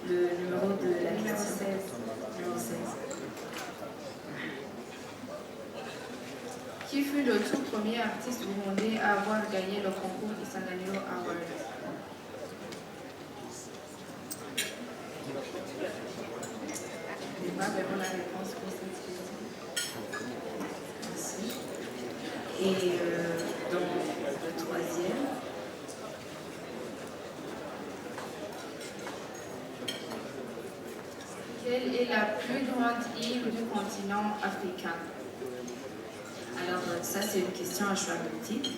le numéro de la question 16. Qui fut le tout premier artiste burundais à avoir gagné le concours Isanganiro Award? Je n'ai pas vraiment la réponse pour cette question. Merci. Et dans le troisième, quelle est la plus grande île du continent africain? alors ça c'est une question à choix multiple.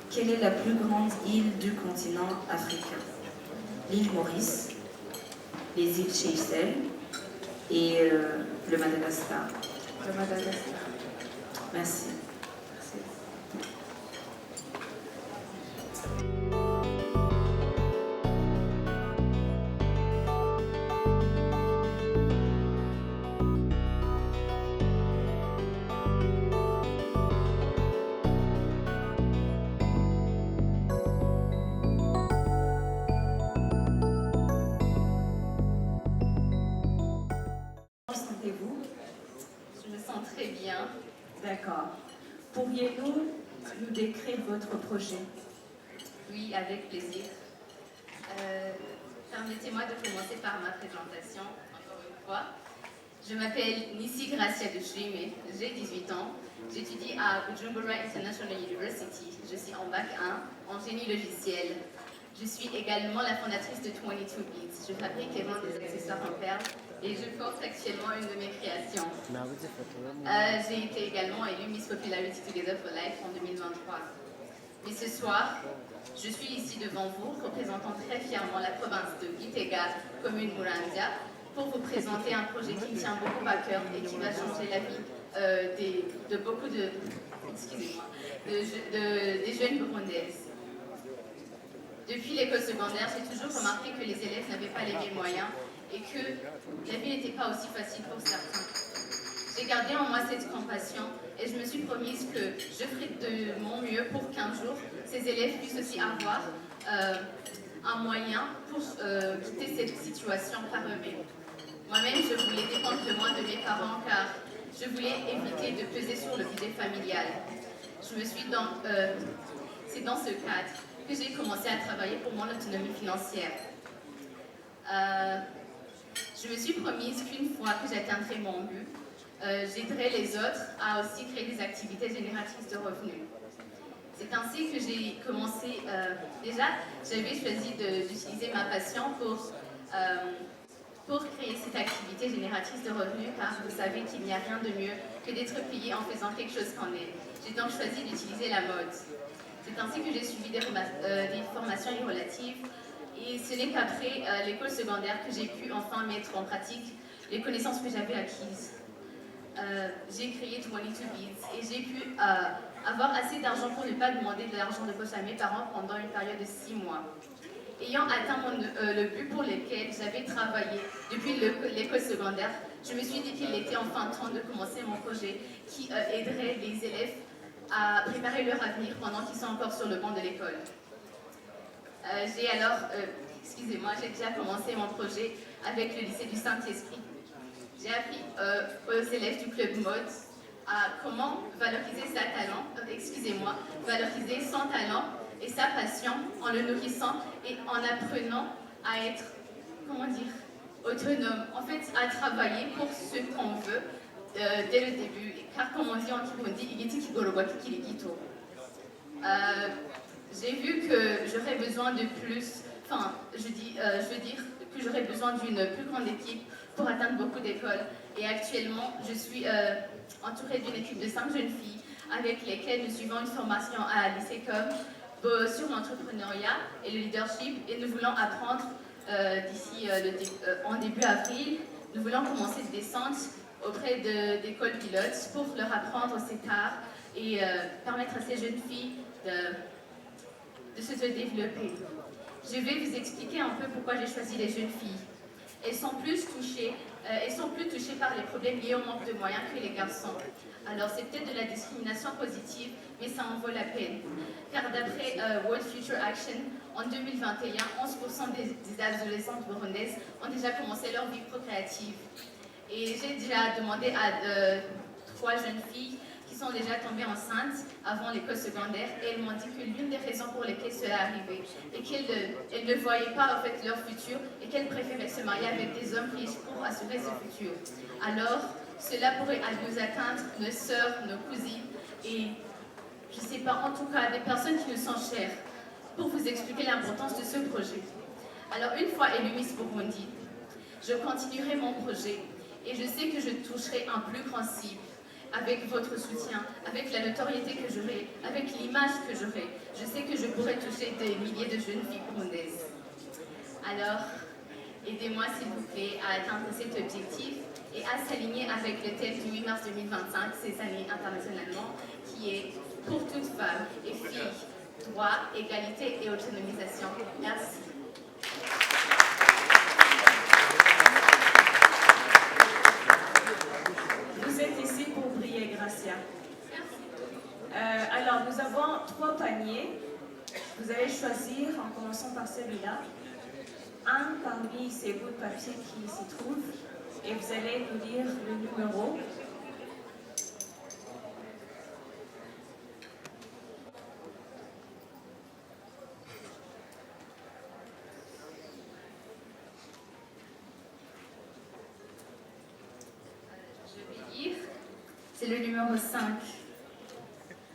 Quelle est la plus grande île du continent africain? L'île Maurice, les îles Seychelles et le Madagascar. Le Madagascar. Merci. D'accord. Pourriez-vous nous décrire votre projet? Oui, avec plaisir. Permettez-moi de commencer par ma présentation, encore une fois. Je m'appelle Nissi Gracia de Chime, j'ai 18 ans. J'étudie à Bujumbura International University. Je suis en bac 1, en génie logiciel. Je suis également la fondatrice de 22 Beats. Je fabrique et vends des accessoires en perles et je porte actuellement une de mes créations. J'ai été également élue Miss Popularity Together for Life en 2023. Mais ce soir, je suis ici devant vous, représentant très fièrement la province de Gitega, commune Muramvya, pour vous présenter un projet qui me tient beaucoup à cœur et qui va changer la vie de beaucoup de, des jeunes burundaises. Depuis l'école secondaire, j'ai toujours remarqué que les élèves n'avaient pas les mêmes moyens et que la vie n'était pas aussi facile pour certains. J'ai gardé en moi cette compassion et je me suis promise que je ferai de mon mieux pour qu'un jour, ces élèves puissent aussi avoir un moyen pour quitter cette situation par eux-mêmes. Moi-même, je voulais dépendre de moi, de mes parents, car je voulais éviter de peser sur le budget familial. C'est dans ce cadre que j'ai commencé à travailler pour mon autonomie financière. Je me suis promise qu'une fois que j'atteindrai mon but, j'aiderai les autres à aussi créer des activités génératrices de revenus. C'est ainsi que j'ai commencé. Déjà, j'avais choisi d'utiliser ma passion pour créer cette activité génératrice de revenus, car vous savez qu'il n'y a rien de mieux que d'être payé en faisant quelque chose qu'on aime. J'ai donc choisi d'utiliser la mode. C'est ainsi que j'ai suivi des formations relatives. Et ce n'est qu'après l'école secondaire que j'ai pu enfin mettre en pratique les connaissances que j'avais acquises. J'ai créé 22 Beats et j'ai pu avoir assez d'argent pour ne pas demander de l'argent de poche à mes parents pendant une période de 6 mois. Ayant atteint le but pour lequel j'avais travaillé depuis l'école secondaire, je me suis dit qu'il était enfin temps de commencer mon projet qui aiderait les élèves à préparer leur avenir pendant qu'ils sont encore sur le banc de l'école. J'ai déjà commencé mon projet avec le lycée du Saint-Esprit. J'ai appris aux élèves du club mode à comment valoriser valoriser son talent et sa passion en le nourrissant et en apprenant à être, autonome. En fait, à travailler pour ce qu'on veut dès le début. Car comme on dit en Kirundi, j'ai vu que j'aurais besoin de plus, je veux dire que j'aurais besoin d'une plus grande équipe pour atteindre beaucoup d'écoles. Et actuellement, je suis entourée d'une équipe de 5 jeunes filles avec lesquelles nous suivons une formation à l'ICECOM sur l'entrepreneuriat et le leadership. Et nous voulons apprendre d'ici en début avril, nous voulons commencer une descente auprès d'écoles pilotes pour leur apprendre cet art et permettre à ces jeunes filles de se développer. Je vais vous expliquer un peu pourquoi j'ai choisi les jeunes filles. Elles sont plus touchées par les problèmes liés au manque de moyens que les garçons. Alors c'est peut-être de la discrimination positive, mais ça en vaut la peine. Car d'après World Future Action, en 2021, 11% des adolescentes burundaises ont déjà commencé leur vie procréative. Et j'ai déjà demandé à 3 jeunes filles qui sont déjà tombées enceintes avant l'école secondaire et elles m'ont dit que l'une des raisons pour lesquelles cela arrivait est qu'elles ne voyaient pas en fait leur futur et qu'elles préféraient se marier avec des hommes riches pour assurer ce futur. Alors, cela pourrait nous atteindre, nos sœurs, nos cousines et, je ne sais pas, en tout cas, des personnes qui nous sont chères, pour vous expliquer l'importance de ce projet. Alors, une fois élue Miss Burundi, je continuerai mon projet et je sais que je toucherai un plus grand cible avec votre soutien, avec la notoriété que j'aurai, avec l'image que j'aurai. Je sais que je pourrai toucher des milliers de jeunes filles burundaises. Alors, aidez-moi s'il vous plaît à atteindre cet objectif et à s'aligner avec le thème du 8 mars 2025, ces années internationalement, qui est pour toutes femmes et filles, droit, égalité et autonomisation. Merci. Vous êtes ici pour briller, Gracia. Alors, nous avons 3 paniers. Vous allez choisir, en commençant par celui-là, un parmi ces bouts de papier qui s'y trouvent, et vous allez nous dire le numéro. C'est le numéro 5.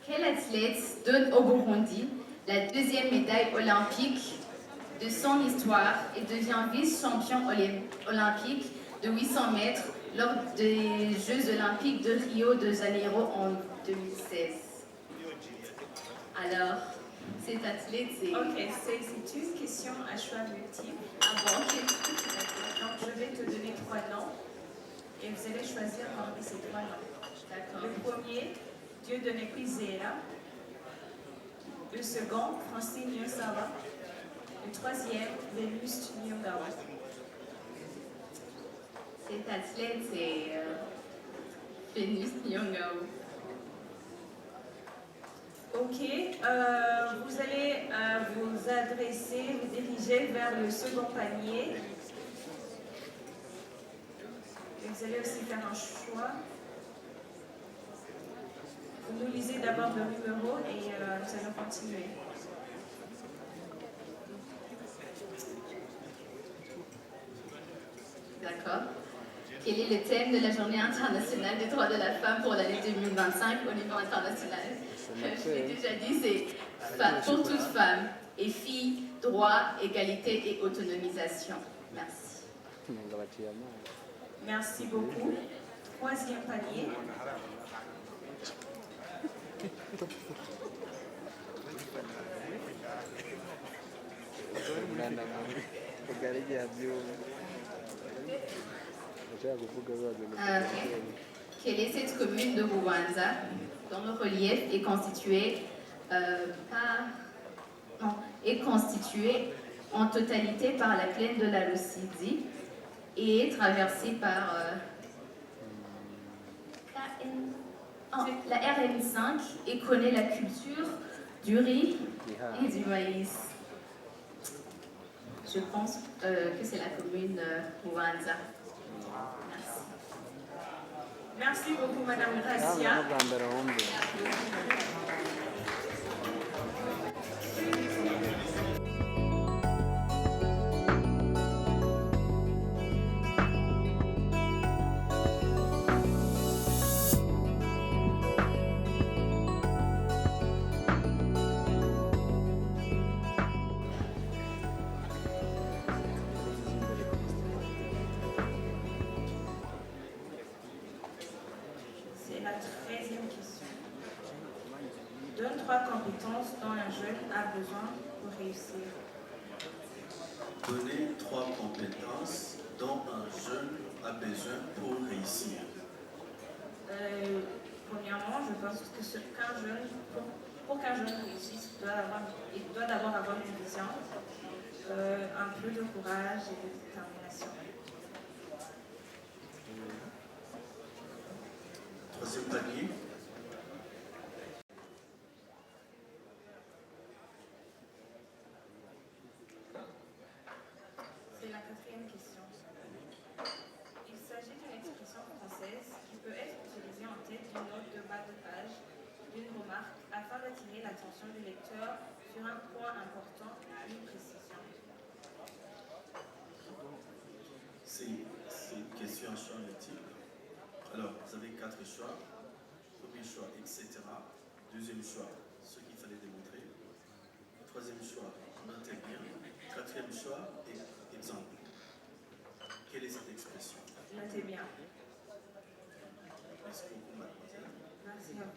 Quel athlète donne au Burundi la 2e médaille olympique de son histoire et devient vice-champion olympique de 800 mètres lors des Jeux olympiques de Rio de Janeiro en 2016? Alors, cet athlète, c'est... Ok, c'est une question à choix multiple. Ah bon, ok. Donc, je vais te donner 3 noms et vous allez choisir parmi ces 3 noms. D'accord. Le premier, Dieudonné Kwizera. Le second, Francine Nyonsaba. Le troisième, Vénuste Nyongawa. Cet athlète, c'est Vénuste Nyongawa. Ok, vous allez vous adresser, vous diriger vers le second panier. Et vous allez aussi faire un choix. Vous nous lisez d'abord le numéro et nous allons continuer. D'accord. Quel est le thème de la Journée internationale des droits de la femme pour l'année 2025 au niveau international? Je l'ai déjà dit, c'est pour toutes femmes et filles, droit, égalité et autonomisation. Merci. Merci beaucoup. Troisième panier. Quelle est cette commune de Rwanda dont le relief est constitué en totalité par la plaine de la Lusidi et est traversée par la RN5 et connaît la culture du riz et du maïs. Je pense que c'est la commune Rwanda. Merci. Merci beaucoup, Madame Gracia. Donne 3 compétences dont un jeune a besoin pour réussir. Donner 3 compétences dont un jeune a besoin pour réussir. Premièrement, je pense que pour qu'un jeune réussisse, il doit d'abord avoir une vision, un peu de courage et de détermination. Troisième panier. C'est la quatrième question. Il s'agit d'une expression française qui peut être utilisée en tête d'une note de bas de page, d'une remarque, afin d'attirer l'attention du lecteur sur un point important, une précision. C'est une question à choix multiple. Alors, vous avez 4 choix. Premier choix, etc. Deuxième choix, ce qu'il fallait démontrer. Troisième choix, notez bien. Quatrième choix, exemple. Quelle est cette expression? Notez bien. Merci beaucoup, mademoiselle. Merci à vous.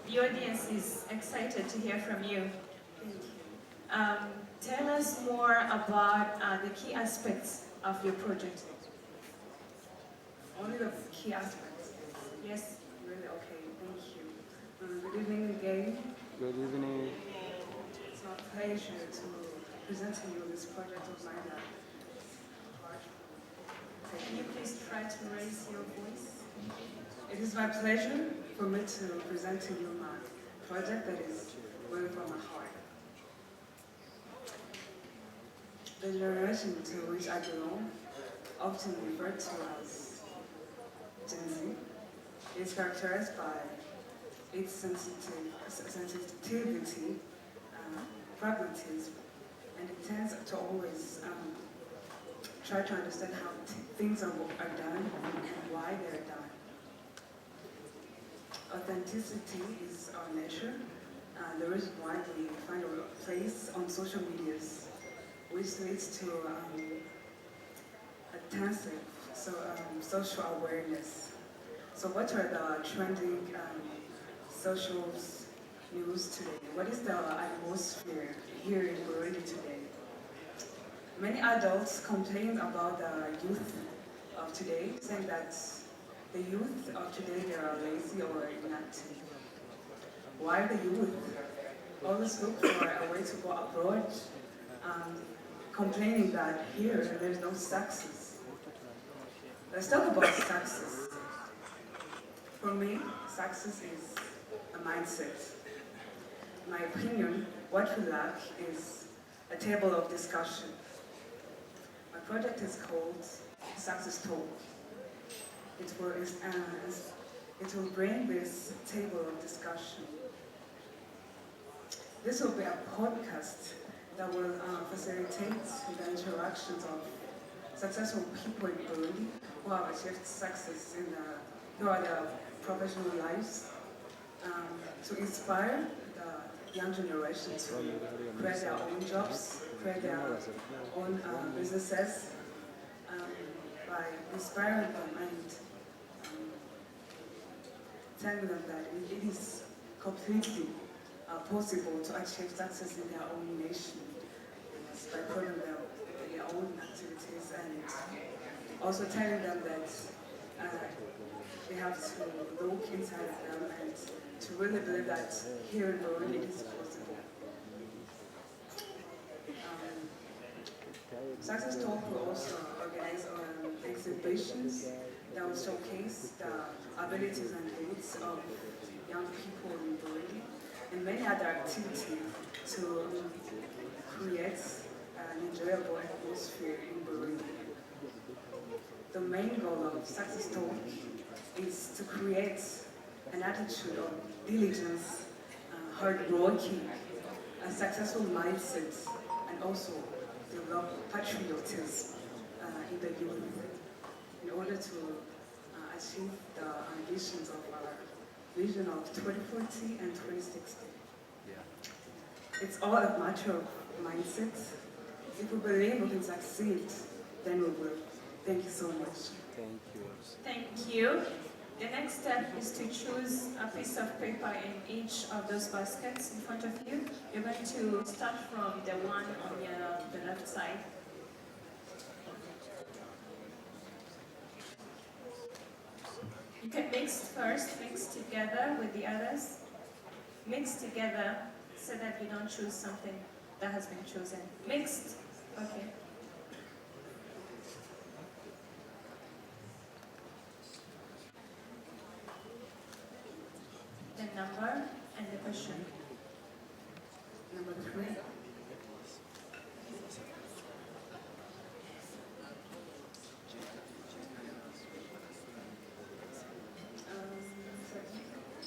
The audience is excited to hear from you. Tell us more about the key aspects of your project. Only the key aspects. Yes. Really, okay, thank you. Good evening again. Good evening. It's my pleasure to present to you this project of mine. Can you please try to raise your voice? It is my pleasure for me to present to you my project that is really from my heart. The generation to which I belong, often referred to as Gen Z, is characterized by its sensitivity, pragmatism, and it tends to always try to understand how things are done and why they're done. Authenticity is our nature, and the reason why we find our place on social medias, which leads to intensive social awareness. So what are the trending social news today? What is the atmosphere here in Burundi today? Many adults complain about the youth of today, saying that the youth of today, they are lazy or inactive. Why the youth always look for a way to go abroad, complaining that here there's no success. Let's talk about success. For me, success is a mindset. In my opinion, what we lack is a table of discussion. My project is called Success Talk. It will bring this table of discussion. This will be a podcast that will facilitate the interactions of successful people in Burundi who have achieved success throughout their professional lives, to inspire the young generation to create their own jobs, create their own businesses, by inspiring them and telling them that it is completely possible to achieve success in their own nation by putting their own activities, and also telling them that they have to look inside of them and to really believe that here in Burundi it is possible. Success Talk will also organize exhibitions that will showcase the abilities and needs of young people in Burundi, and many other activities to create an enjoyable atmosphere in Burundi. The main goal of Success Talk is to create an attitude of diligence, hard working, a successful mindset, and also develop patriotism in the youth in order to achieve the ambitions of our vision of 2040 and 2060. It's all a matter of mindset. If we believe we can succeed, then we will. Thank you so much. Thank you. Thank you. The next step is to choose a piece of paper in each of those baskets in front of you. You're going to start from the one on the left side. You can mix first, mix together with the others. Mix together so that you don't choose something that has been chosen. Mixed. Okay. The number and the question. Number 3.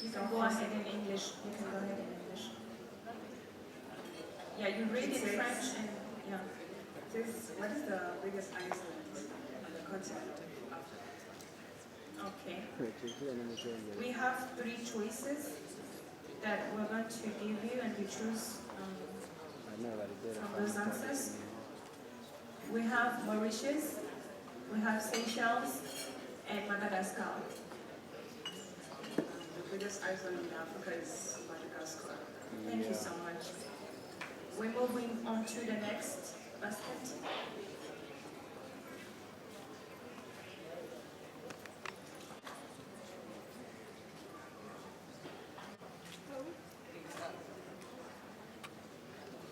You can go ahead in English. You can go ahead in English. Yeah, you read in French and yeah. What is the biggest island on the continent of Africa? Okay. We have 3 choices that we're going to give you, and you choose from those answers. We have Mauritius, we have Seychelles, and Madagascar. The biggest island in Africa is Madagascar. Thank you so much. We're moving on to the next basket.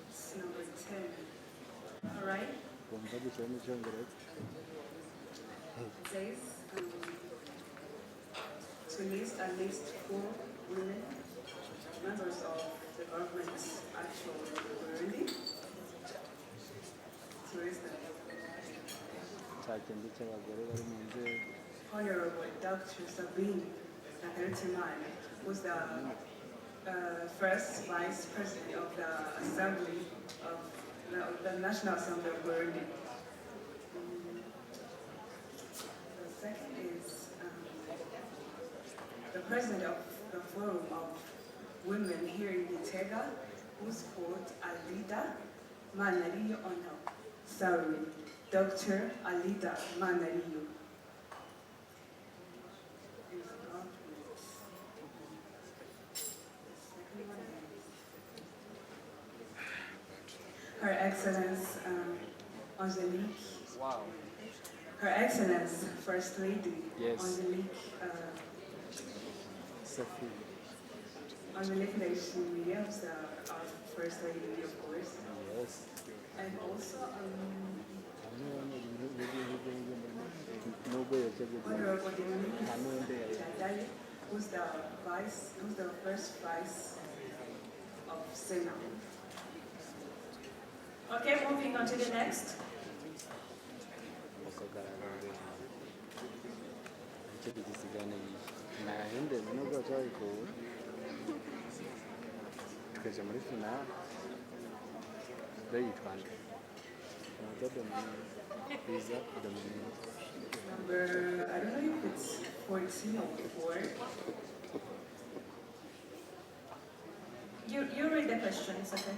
It's number 10. All right. It says to list at least 4 women, members of the government's actual Burundi. To list them. Honorable Dr. Sabine Nakarutimana was the first vice president of the Assembly of the National Assembly of Burundi. The second is the president of the Forum of Women here in Gitega, who's called Alida Manariyo Ono. Sorry, Dr. Alida Manariyo. Her Excellence Angelique. Wow. Her Excellence First Lady Yes. Angelique. Sophie. Angelique Williams, our First Lady, of course. Yes. And also Honorable Dominique Chadali, who's the first vice of Senate. Okay, moving on to the next. tukajya muri finale ndayitwanda Visa Dominique. Number, I don't know if it's 14 or 4. You read the questions, okay?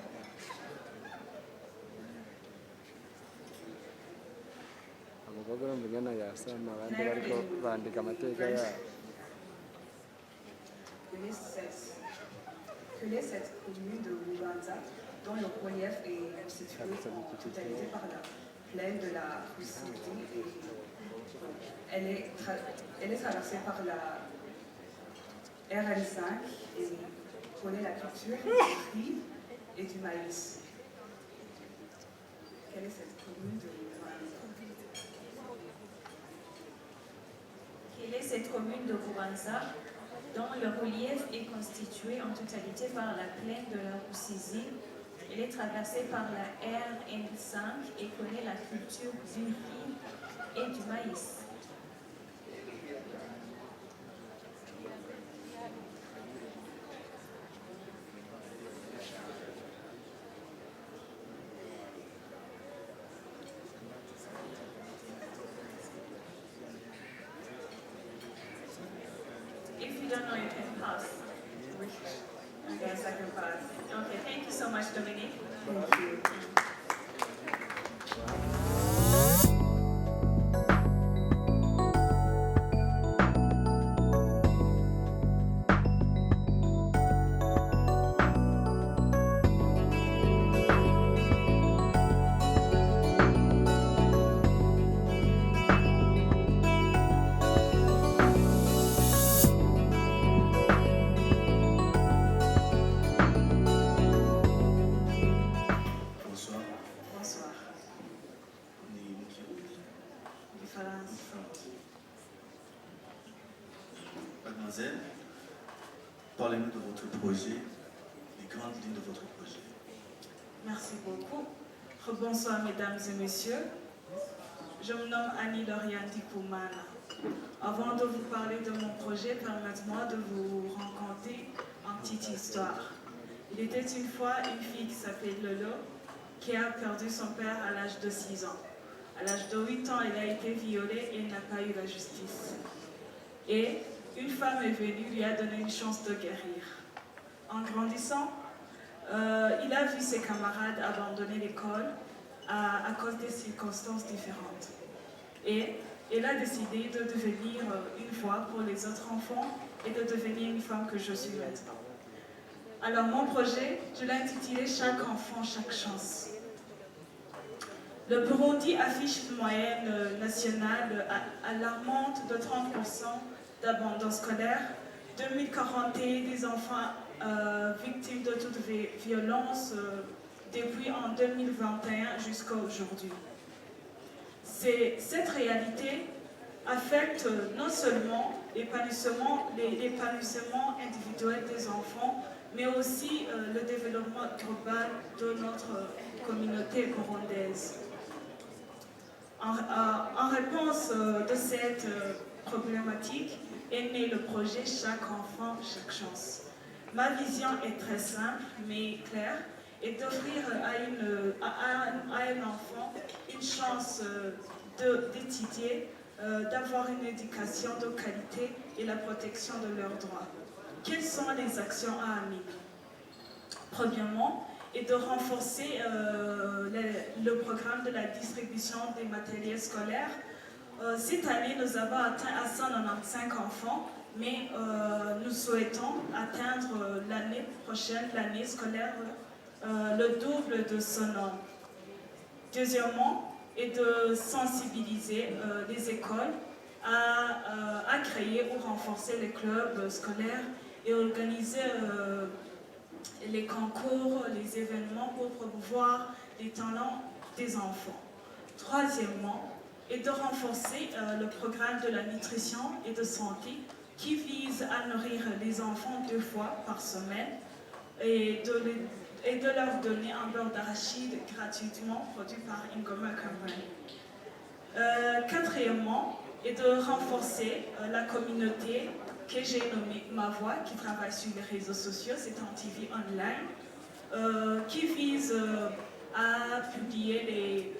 Abakobwa b'umunyana yasama abandi bariko bandika amateka yabo. Que cette commune de Bubanza, dont le relief est constitué en totalité par la plaine de la Russie, elle est traversée par la RN5 et connaît la culture du riz et du maïs. Quelle est cette commune de Bubanza? Quelle est cette commune de Bubanza dont le relief est constitué en totalité par la plaine de la Rusizi? Elle est traversée par la RN5 et connaît la culture du riz et du maïs. If you don't know, you can pass. Yes, I can pass. Okay, thank you so much, Dominique. Thank you. mademoiselle, parlez-nous de votre projet, les grandes lignes de votre projet. Merci beaucoup. Bonsoir mesdames et messieurs. Je me nomme Annie Lauriane Dikoumana. Avant de vous parler de mon projet, permettez-moi de vous raconter une petite histoire. Il était une fois une fille qui s'appelait Lolo qui a perdu son père à l'âge de 6 ans. À l'âge de 8 ans, elle a été violée et n'a pas eu la justice. Et une femme est venue, lui a donné une chance de guérir. En grandissant, il a vu ses camarades abandonner l'école à cause des circonstances différentes. Et il a décidé de devenir une voix pour les autres enfants et de devenir une femme que je suis maintenant. Alors mon projet, je l'ai intitulé « Chaque enfant, chaque chance ». Le Burundi affiche une moyenne nationale alarmante de 30% d'abandon scolaire, 2041 des enfants victimes de toute violence depuis en 2021 jusqu'à aujourd'hui. Cette réalité affecte non seulement l'épanouissement individuel des enfants, mais aussi le développement global de notre communauté burundaise. En réponse de cette problématique est né le projet « Chaque enfant, chaque chance ». Ma vision est très simple mais claire et d'offrir à un enfant une chance d'étudier, d'avoir une éducation de qualité et la protection de leurs droits. Quelles sont les actions à mener? Premièrement, est de renforcer le programme de la distribution des matériels scolaires. Cette année, nous avons atteint à 195 enfants, mais nous souhaitons atteindre l'année prochaine, l'année scolaire, le double de ce nombre. Deuxièmement, est de sensibiliser les écoles à créer ou renforcer les clubs scolaires et organiser les concours, les événements pour promouvoir les talents des enfants. Troisièmement, est de renforcer le programme de la nutrition et de santé qui vise à nourrir les enfants 2 fois par semaine et de leur donner un beurre d'arachide gratuitement produit par Ingoma Company. Quatrièmement, est de renforcer la communauté que j'ai nommée Ma Voix, qui travaille sur les réseaux sociaux, c'est un TV online, qui vise à publier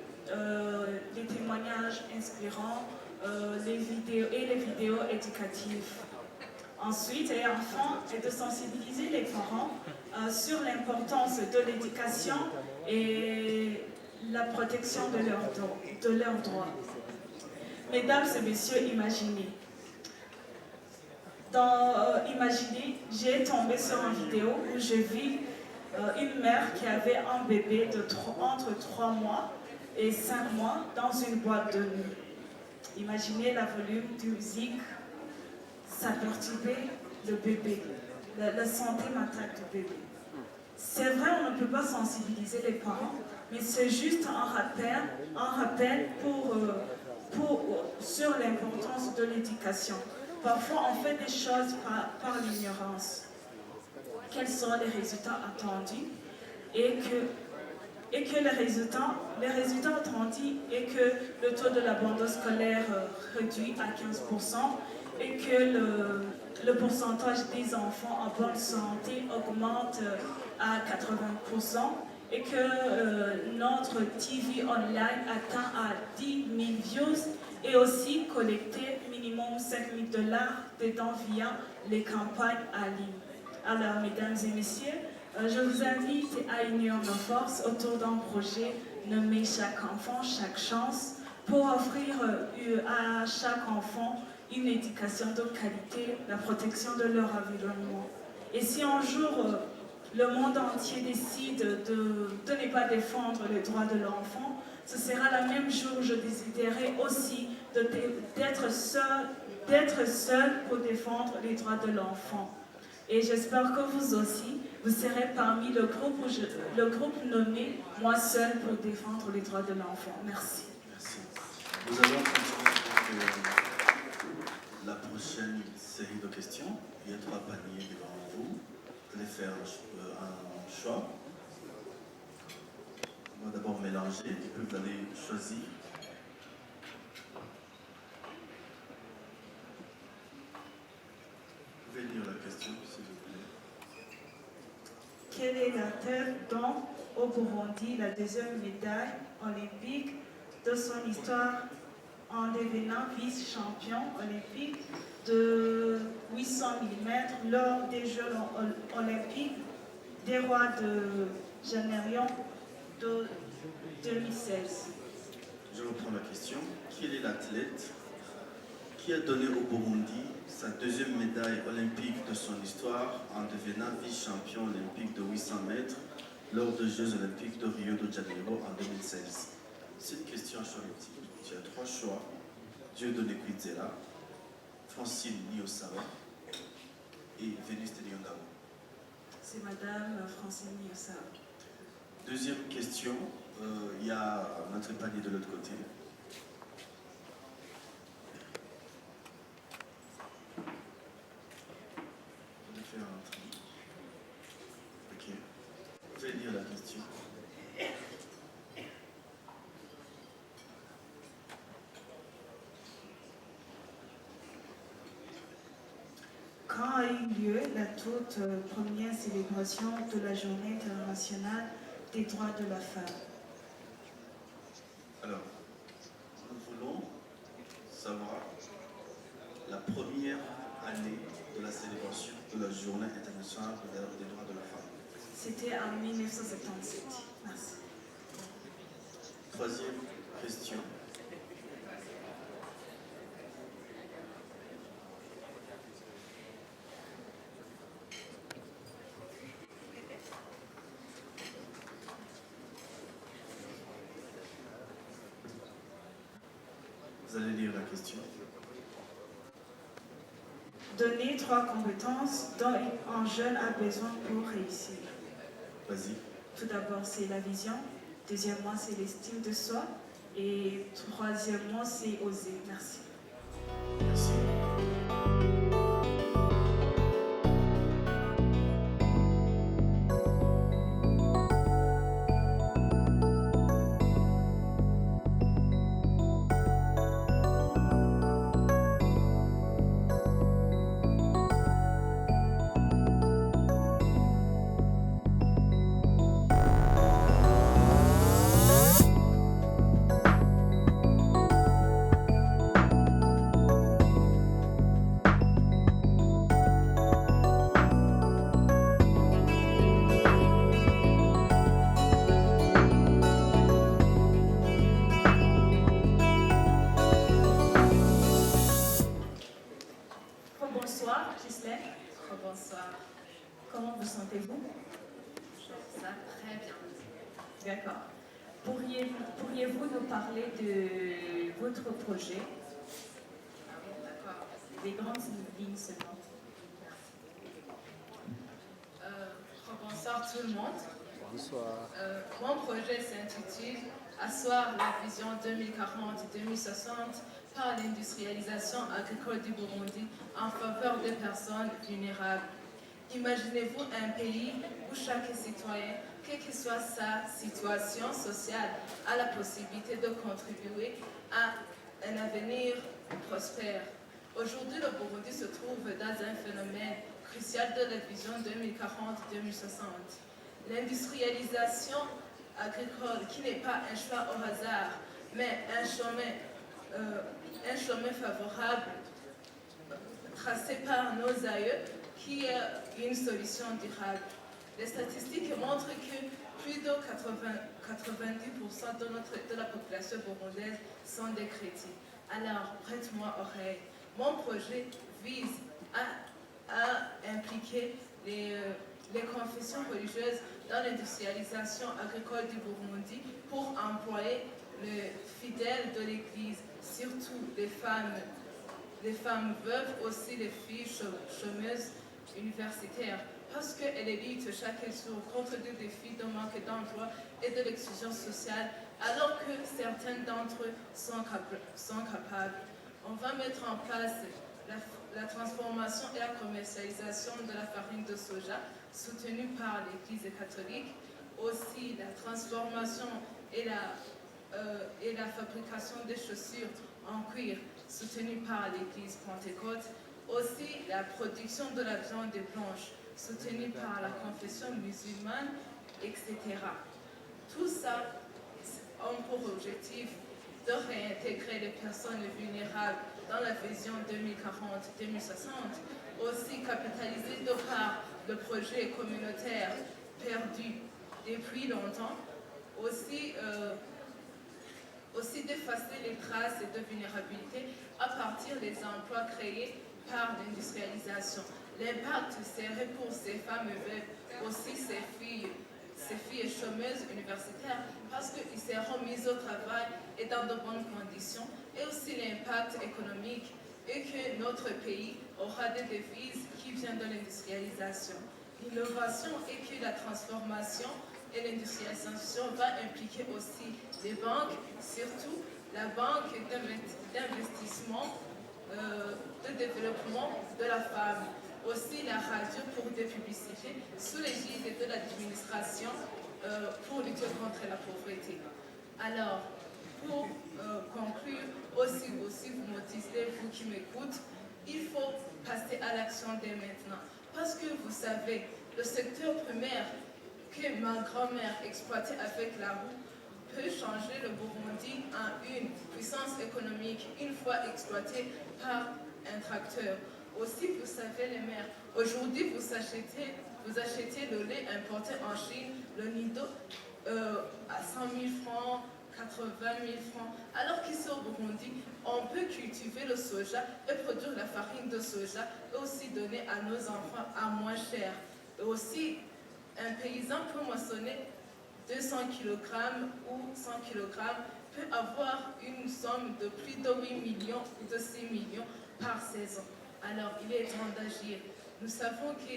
les témoignages inspirants, les vidéos éducatives. Ensuite et enfin, est de sensibiliser les parents sur l'importance de l'éducation et la protection de leurs droits. Mesdames et messieurs, imaginez, j'ai tombé sur une vidéo où je vis une mère qui avait un bébé entre 3 mois et 5 mois dans une boîte de nuit. Imaginez la volume de musique, ça perturbait le bébé, la santé mentale du bébé. C'est vrai, on ne peut pas sensibiliser les parents, mais c'est juste un rappel sur l'importance de l'éducation. Parfois, on fait des choses par l'ignorance. Quels sont les résultats attendus et que les résultats attendus est que le taux de l'abandon scolaire réduit à 15% et que le pourcentage des enfants en bonne santé augmente à 80% et que notre TV online atteint à 10 000 views et aussi collecter minimum 5 000 $ dedans via les campagnes en ligne. Alors, mesdames et messieurs, je vous invite à unir nos forces autour d'un projet nommé « Chaque enfant, chaque chance » pour offrir à chaque enfant une éducation de qualité, la protection de leur environnement. Et si un jour le monde entier décide de ne pas défendre les droits de l'enfant, ce sera le même jour où je déciderai aussi d'être seul pour défendre les droits de l'enfant. Et j'espère que vous aussi, vous serez parmi le groupe nommé « Moi seul pour défendre les droits de l'enfant ». Merci. Merci. Nous allons continuer la prochaine série de questions. Il y a 3 paniers devant vous. Vous allez faire un choix. On va d'abord mélanger et puis vous allez choisir. Vous pouvez lire la question s'il vous plaît. Quelle est la tête dont au Burundi la deuxième médaille olympique de son histoire en devenant vice-champion olympique de 800 mm lors des Jeux olympiques des rois de Janeiro de 2016. Je reprends la question. Quel est l'athlète qui a donné au Burundi sa deuxième médaille olympique de son histoire en devenant vice-champion olympique de 800 mètres lors des Jeux olympiques de Rio de Janeiro en 2016? C'est une question à choix multiple. Tu as 3 choix. Dieudonné Kwizera, Francine Niosawa et Vénus Teliondao. C'est Madame Francine Niosawa. Deuxième question, il y a notre panier de l'autre côté. Je vais faire un tri. Ok. Vous allez lire la question. Quand a eu lieu la toute première célébration de la Journée internationale des droits de la femme? Alors, nous voulons savoir la première année de la célébration de la Journée internationale des droits de la femme. C'était en 1977. Merci. Troisième question. Vous allez lire la question. Donner 3 compétences dont un jeune a besoin pour réussir. Vas-y. Tout d'abord, c'est la vision. Deuxièmement, c'est l'estime de soi. Et troisièmement, c'est oser. Merci. Merci. Bonsoir, Ghislaine. Bonsoir. Comment vous sentez-vous? Ça très bien. D'accord. Pourriez-vous nous parler de votre projet? Ah oui, d'accord. Des grandes lignes seulement. Bonsoir tout le monde. Bonsoir. Mon projet s'intitule Asseoir la vision 2040-2060 par l'industrialisation agricole du Burundi en faveur des personnes vulnérables. Imaginez-vous un pays où chaque citoyen, quelle que soit sa situation sociale, a la possibilité de contribuer à un avenir prospère. Aujourd'hui, le Burundi se trouve dans un phénomène crucial de la vision 2040-2060. L'industrialisation agricole, qui n'est pas un choix au hasard, mais un chemin favorable tracé par nos aïeux, qui est une solution durable. Les statistiques montrent que plus de 90% de la population burundaise sont des chrétiens. Alors, prête-moi oreille. Mon projet vise à impliquer les confessions religieuses dans l'industrialisation agricole du Burundi pour employer les fidèles de l'Église, surtout les femmes veuves, aussi les filles chômeuses universitaires, parce qu'elles luttent chaque jour contre des défis de manque d'emploi et de l'exclusion sociale, alors que certains d'entre eux sont capables. On va mettre en place la transformation et la commercialisation de la farine de soja, soutenue par l'Église catholique. Aussi, la transformation et la fabrication des chaussures en cuir, soutenue par l'Église Pentecôte. Aussi, la production de la viande blanche, soutenue par la confession musulmane, etc. Tout ça ont pour objectif de réintégrer les personnes vulnérables dans la vision 2040-2060, aussi capitaliser de par le projet communautaire perdu depuis longtemps, aussi d'effacer les traces de vulnérabilité à partir des emplois créés par l'industrialisation. L'impact serait pour ces femmes veuves, aussi ces filles chômeuses universitaires, parce qu'ils seront mis au travail et dans de bonnes conditions, et aussi l'impact économique, et que notre pays aura des devises qui viennent de l'industrialisation. L'innovation et que la transformation et l'industrialisation va impliquer aussi les banques, surtout la banque d'investissement, de développement de la femme. Aussi la radio pour des publicités sous l'égide de l'administration pour lutter contre la pauvreté. Alors, pour conclure, aussi vous motivez, vous qui m'écoutez, il faut passer à l'action dès maintenant. Parce que vous savez, le secteur primaire que ma grand-mère exploitait avec la roue peut changer le Burundi en une puissance économique une fois exploité par un tracteur. Aussi, vous savez les mères, aujourd'hui vous achetez le lait importé en Chine, le Nido, à 100 000 francs, 80 000 francs, alors qu'ici au Burundi, on peut cultiver le soja et produire la farine de soja et aussi donner à nos enfants à moins cher. Et aussi, un paysan peut moissonner 200 kg ou 100 kg, peut avoir une somme de plus de 8 millions ou de 6 millions par saison. Alors, il est temps d'agir. Nous savons que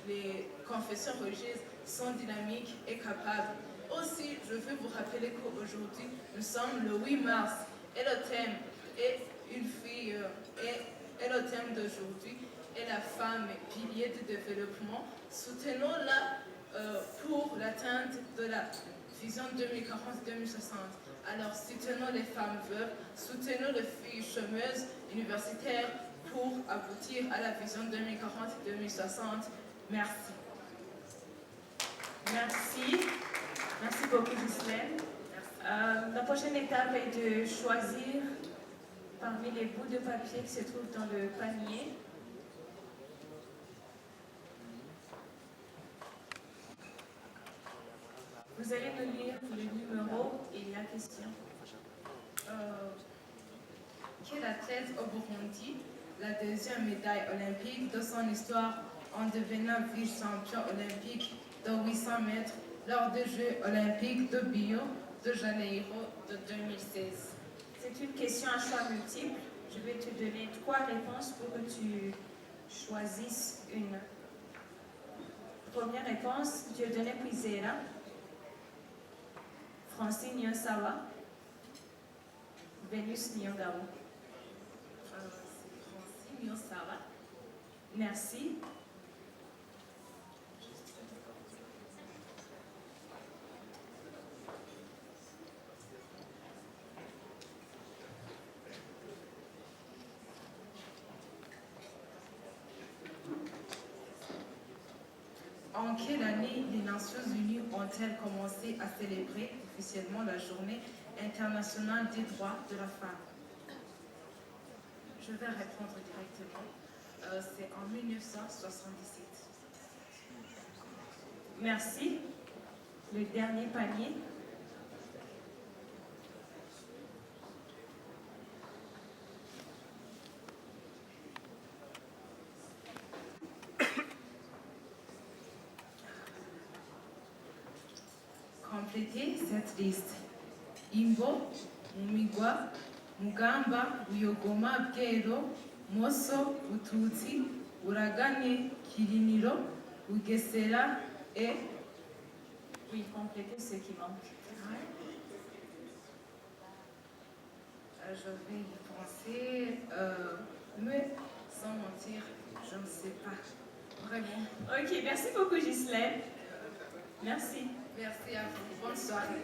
les confessions religieuses sont dynamiques et capables. Aussi, je veux vous rappeler qu'aujourd'hui, nous sommes le 8 mars et le thème est une fille, et le thème d'aujourd'hui est la femme, pilier du développement. Soutenons-la pour l'atteinte de la vision 2040-2060. Alors, soutenons les femmes veuves, soutenons les filles chômeuses universitaires pour aboutir à la vision 2040-2060. Merci. Merci. Merci beaucoup, Ghislaine. La prochaine étape est de choisir parmi les bouts de papier qui se trouvent dans le panier. Vous allez nous lire le numéro et la question. Quelle athlète au Burundi la deuxième médaille olympique de son histoire en devenant vice-champion olympique de 800 mètres lors des Jeux olympiques de Rio de Janeiro de 2016? C'est une question à choix multiple. Je vais te donner 3 réponses pour que tu choisisses une. Première réponse, Dieudonné Kwizera, Francine Niyonsawa, Vénus Nyongabo. Francine Niyonsawa. Merci. En quelle année les Nations Unies ont-elles commencé à célébrer officiellement la Journée internationale des droits de la femme? Je vais répondre directement. C'est en 1977. Merci. Le dernier panier. Complétez cette liste. Imbo, Mumigwa, Mugamba, Buyogoma, Bwero, Moso, Bututsi, Buragane, Kiriniro, Bugesera et... Oui, complétez ce qui manque. Je vais y penser. Mais sans mentir, je ne sais pas. Vraiment. Ok, merci beaucoup Ghislaine. Merci. Merci à vous. Bonne soirée.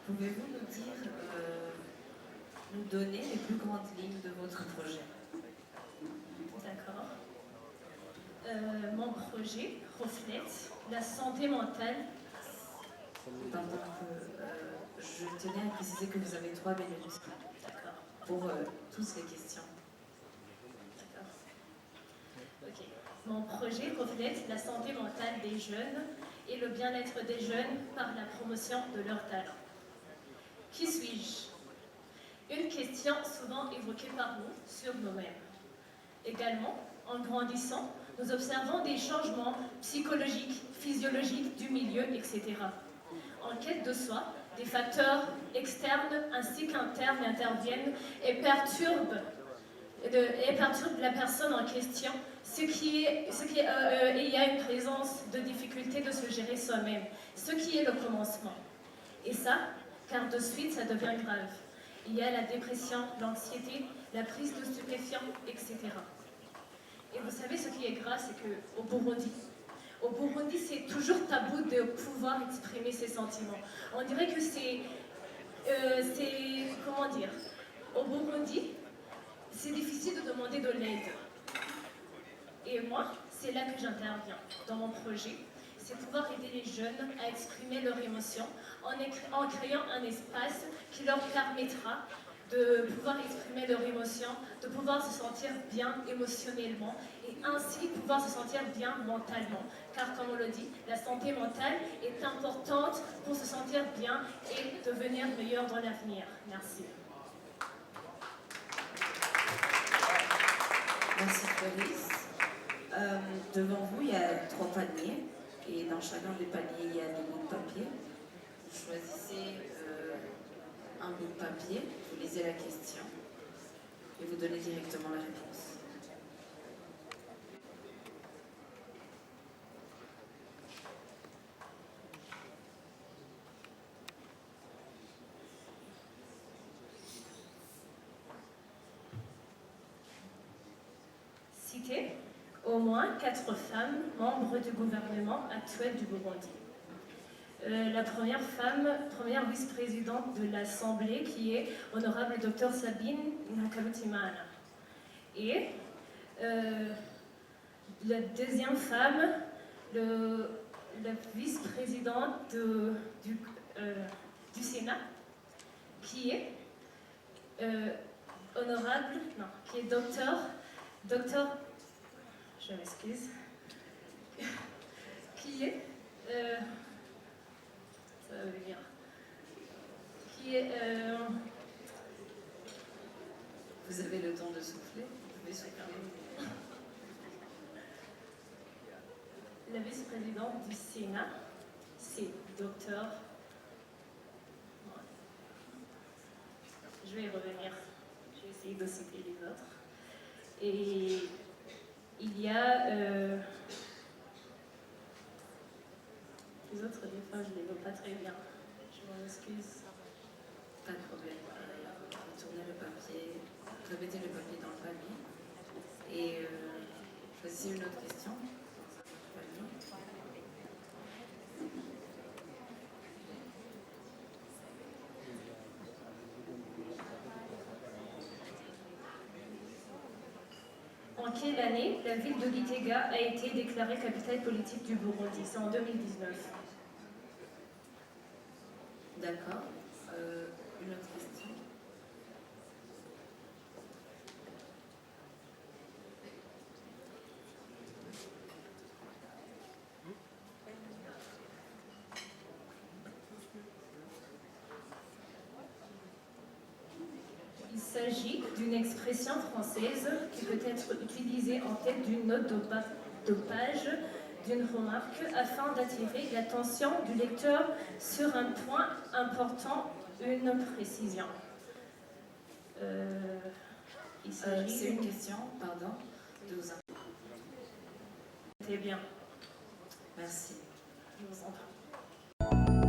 Pouvez-vous nous dire, nous donner les plus grandes lignes de votre projet? D'accord. Mon projet reflète la santé mentale. Pardon, je tenais à préciser que vous avez 3 minutes pour toutes les questions. D'accord. Ok. Mon projet reflète la santé mentale des jeunes et le bien-être des jeunes par la promotion de leurs talents. Qui suis-je? Une question souvent évoquée par nous sur nous-mêmes. Également, en grandissant, nous observons des changements psychologiques, physiologiques du milieu, etc. En quête de soi, des facteurs externes ainsi qu'internes interviennent et perturbent la personne en question, et il y a une présence de difficulté de se gérer soi-même, ce qui est le commencement. Et ça, car de suite, ça devient grave. Il y a la dépression, l'anxiété, la prise de stupéfiants, etc. Et vous savez, ce qui est grave, c'est qu'au Burundi, c'est toujours tabou de pouvoir exprimer ses sentiments. On dirait que comment dire, au Burundi, c'est difficile de demander de l'aide. Et moi, c'est là que j'interviens dans mon projet. C'est pouvoir aider les jeunes à exprimer leurs émotions en créant un espace qui leur permettra de pouvoir exprimer leurs émotions, de pouvoir se sentir bien émotionnellement et ainsi pouvoir se sentir bien mentalement. Car comme on le dit, la santé mentale est importante pour se sentir bien et devenir meilleur dans l'avenir. Merci. Merci Clarisse. Devant vous, il y a 3 paniers. Et dans chacun des paniers, il y a des bouts de papier. Vous choisissez un bout de papier, vous lisez la question et vous donnez directement la réponse. Citer au moins 4 femmes membres du gouvernement actuel du Burundi. La première femme, première vice-présidente de l'Assemblée, qui est honorable Dr Sabine Nakarutimana. Et la deuxième femme, la vice-présidente du Sénat, qui est honorable, non, qui est docteur, je m'excuse, qui est ça va venir. Qui est. Vous avez le temps de souffler, vous pouvez souffler. La vice-présidente du Sénat, c'est docteur. Je vais y revenir. Je vais essayer de citer les autres. Et il y a. Les autres, des fois, je ne les vois pas très bien. Je m'en excuse. Pas de problème. Retournez le papier, remettez le papier dans le panier et Choisissez une autre question. En quelle année la ville de Gitega a été déclarée capitale politique du Burundi? C'est en 2019. D'accord. Une autre question. Il s'agit d'une expression française qui peut être utilisée en tête d'une note de page, d'une remarque, afin d'attirer l'attention du lecteur sur un point important, une précision. C'est une question, pardon, de vous en... C'était bien. Merci. Je vous en prie.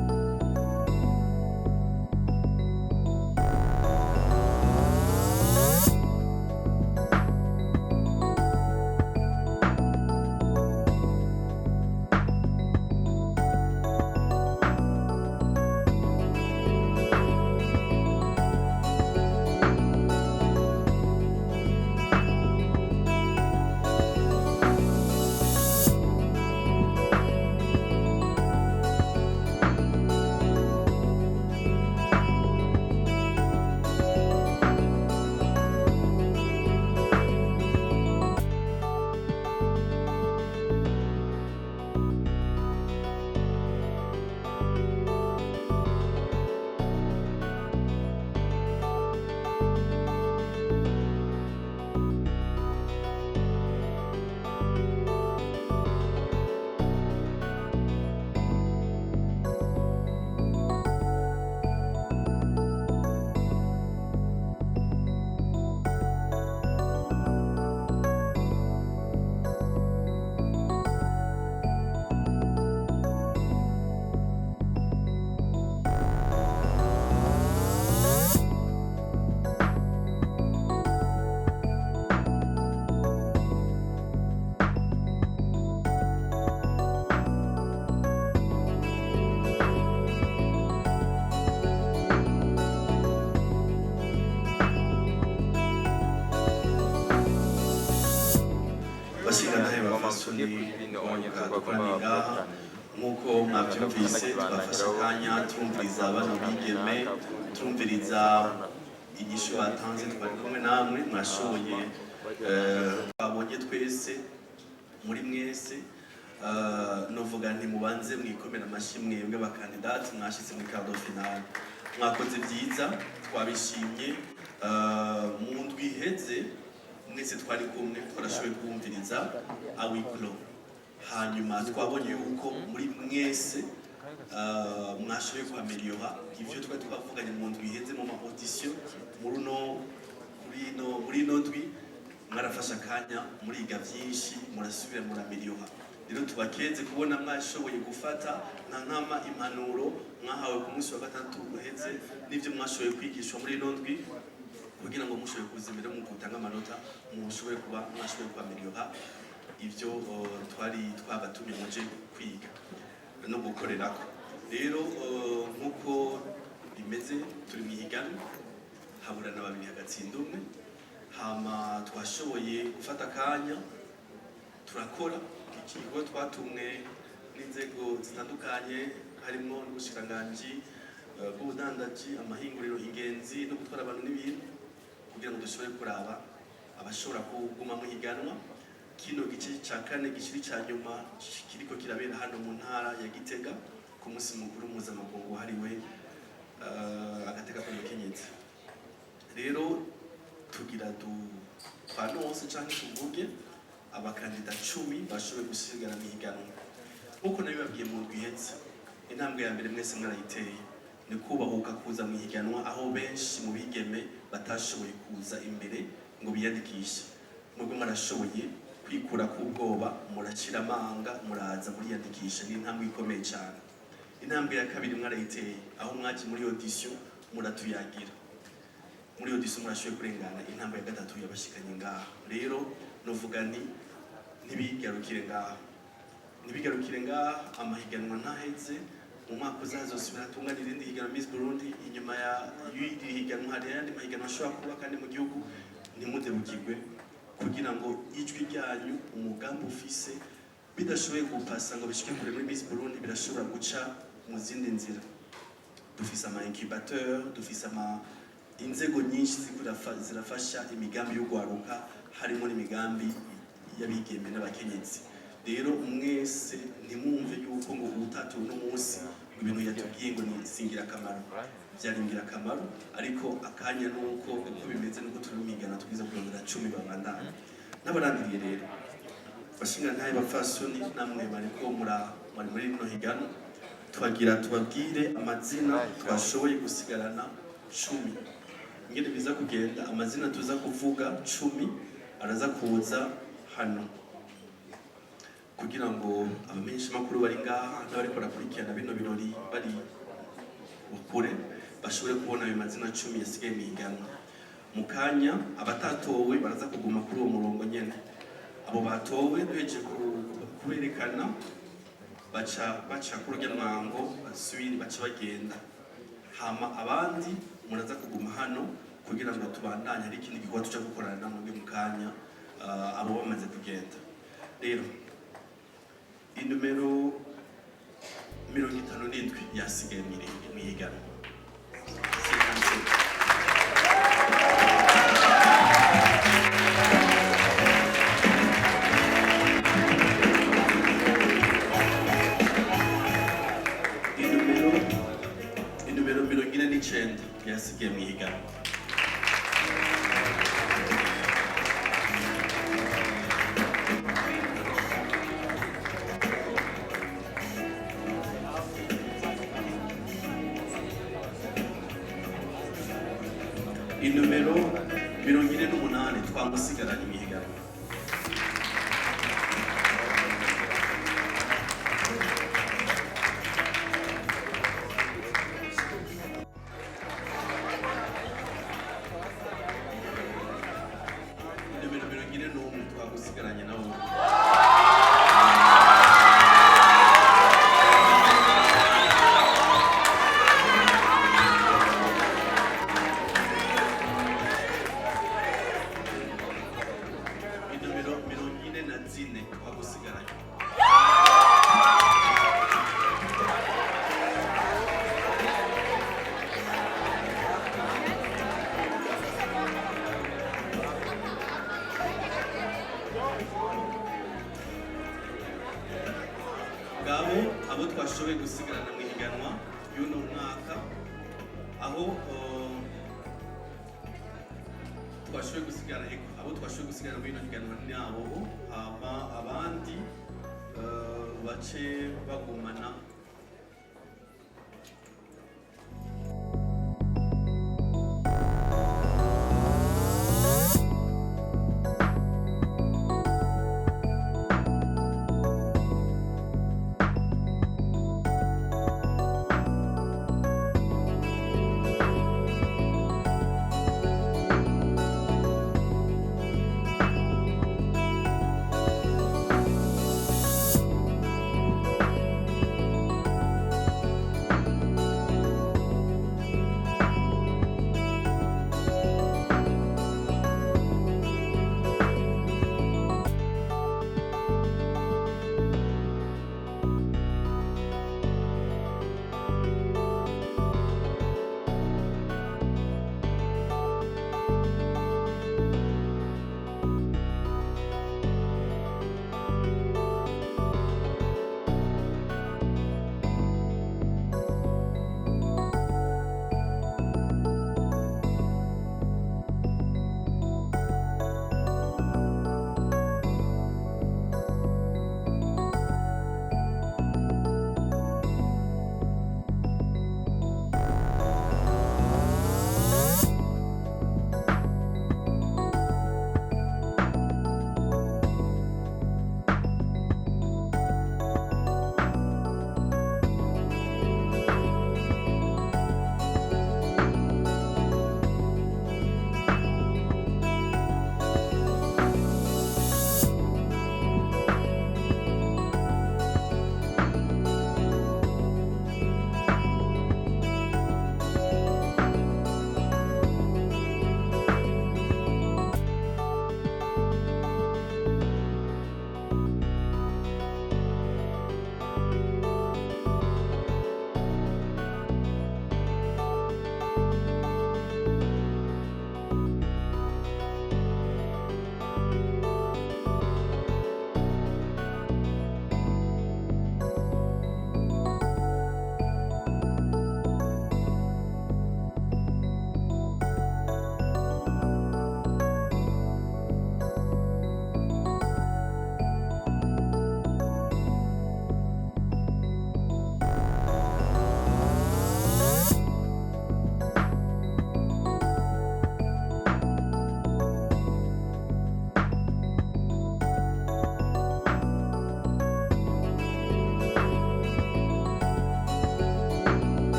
nk'uko mwabyumvise twafashe akanya twumviriza bano bigeme twumviriza inyishu batanze twari kumwe namwe mwashoboye twabonye twese muri mwese novuga nti mubanze mwikomera amashyi mwebwe abakandidati mwashyize muri kado finale mwakoze byiza twabishimye mu ndwi iheze mwese twari kumwe twarashoboye kubumviriza awiklo hanyuma twabonye yuko muri mwese mwashoboye kuhameliora ivyo twari twavuganye mu ndwi iheze mu ma audition muri ino ndwi mwarafashe akanya muriga vyinshi murasubira murameliora rero tubakeze kubona mwashoboye gufata nkama impanuro mwahawe ku munsi wa gatatu uheze n'ivyo mwashoboye kwigishwa muri ino ndwi kugira ngo mushoboye kuza imbere mu gutanga amanota mushoboye kuba mwashoboye kuhameliora ivyo twari twagatumye muje kwiga no gukorerako rero nk'uko bimeze turi mu higanwa haburana babiri hagatsinda umwe hama twashoboye gufata akanya turakora ikigo twatumwe n'inzego zitandukanye harimo n'ubushikiranganji bw'ubudandaji amahinguriro ingenzi no gutwara abantu n'ibintu kugira ngo dushobore kuraba abashobora kuguma mu higanwa kino gice cya kane gishiri cya nyuma kiriko kirabera hano mu ntara ya Gitega ku munsi mukuru mpuzamakungu wahariwe agateka k'umukenyezi rero tugira twanonse cyangwa tuvuge abakandida 10 bashoboye gusigara mu higanwa nk'uko nabibabwiye mu ndwi iheze intambwe ya mbere mwese mwarayiteye ni kubahuka kuza mu higanwa aho benshi mu bigeme batashoboye kuza imbere ngo biyandikishe nubwo mwarashoboye kwikura k'ubwoba muracira amanga muraza muriyandikisha ni intambwe ikomeye cyane intambwe ya kabiri mwarayiteye aho mwaje muri audition muratuyagira muri audition murashoboye kurengana intambwe ya gatatu yabashikanye ngaha rero novuga ni ntibigarukire ngaha ntibigarukire ngaha amahiganwa ntaheze mu mwaka uzazosubira atungana irindi higanwa Miss Burundi inyuma y'iri higanwa hari ayandi mahiganwa ashobora kuba kandi mu gihugu ntimudebukirwe kugira ngo ijwi ryanyu umugambi ufise bidashoboye gupasa ngo bishike kure muri Miss Burundi birashobora guca mu zindi nzira dufise ama incubateur dufise inzego nyinshi zirafasha imigambi yo gwaruka harimo n'imigambi y'abigeme n'abakenyezi rero mwese ntimwumve yuko ngo ubutatu no munsi ibintu yatubwiye ngo ni singira akamaro byaringira akamaro ariko akanya nuko uko bimeze nuko turi migana twiza kurondera 10 babandana n'abarandiriye rero bashinga ntaye bafasoni namwe bariko muri no higano twagira tubabwire amazina twashoboye gusigarana 10 ngene biza kugenda amazina tuza kuvuga 10 araza kuza hano kugira ngo abamenyesha makuru bari ngaha n'abari barakurikirana bino birori bari ukure bashobore kubona ayo mazina 10 yasigaye migana mu kanya abatatowe baraza kuguma kuri uwo murongo nyene abo batowe duheje kuberekana baca kurya mwango basubiri baca bagenda hama abandi muraza kuguma hano kugira ngo tubandanye ari ikindi gikorwa tuja gukorana namwe mu kanya abo bamaze kugenda rero inumero 57 yasigaye mwihigana inumero 49 yasigaye mwihigana inumero 48 twamusigaranye imihiganwa inumero 41 twamusigaranye nawe abo twashoboye gusigarana mu higanwa y'uno mwaka aho twashoboye gusigarana mu higanwa n'abo hama abandi bace bagumana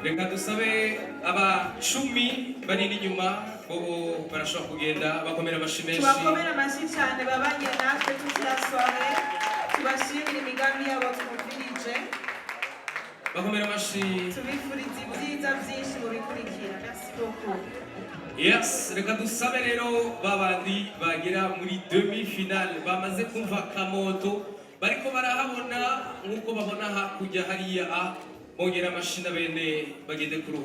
reka dusabe aba 10 bari inyuma bo barashobora kugenda bakomera amashi menshi tubakomera amashi cyane babanye natwe toute la soirée tubashimira imigambi yabo twumvirije bakomera amashi tubifuriza ibyiza byinshi mu bikurikira merci beaucoup. Yes, reka dusabe rero babandi bagera muri demi-finale bamaze kumva kamoto bariko barahabona nkuko babona hakurya hariya bongera amashina bene bagende kuruhu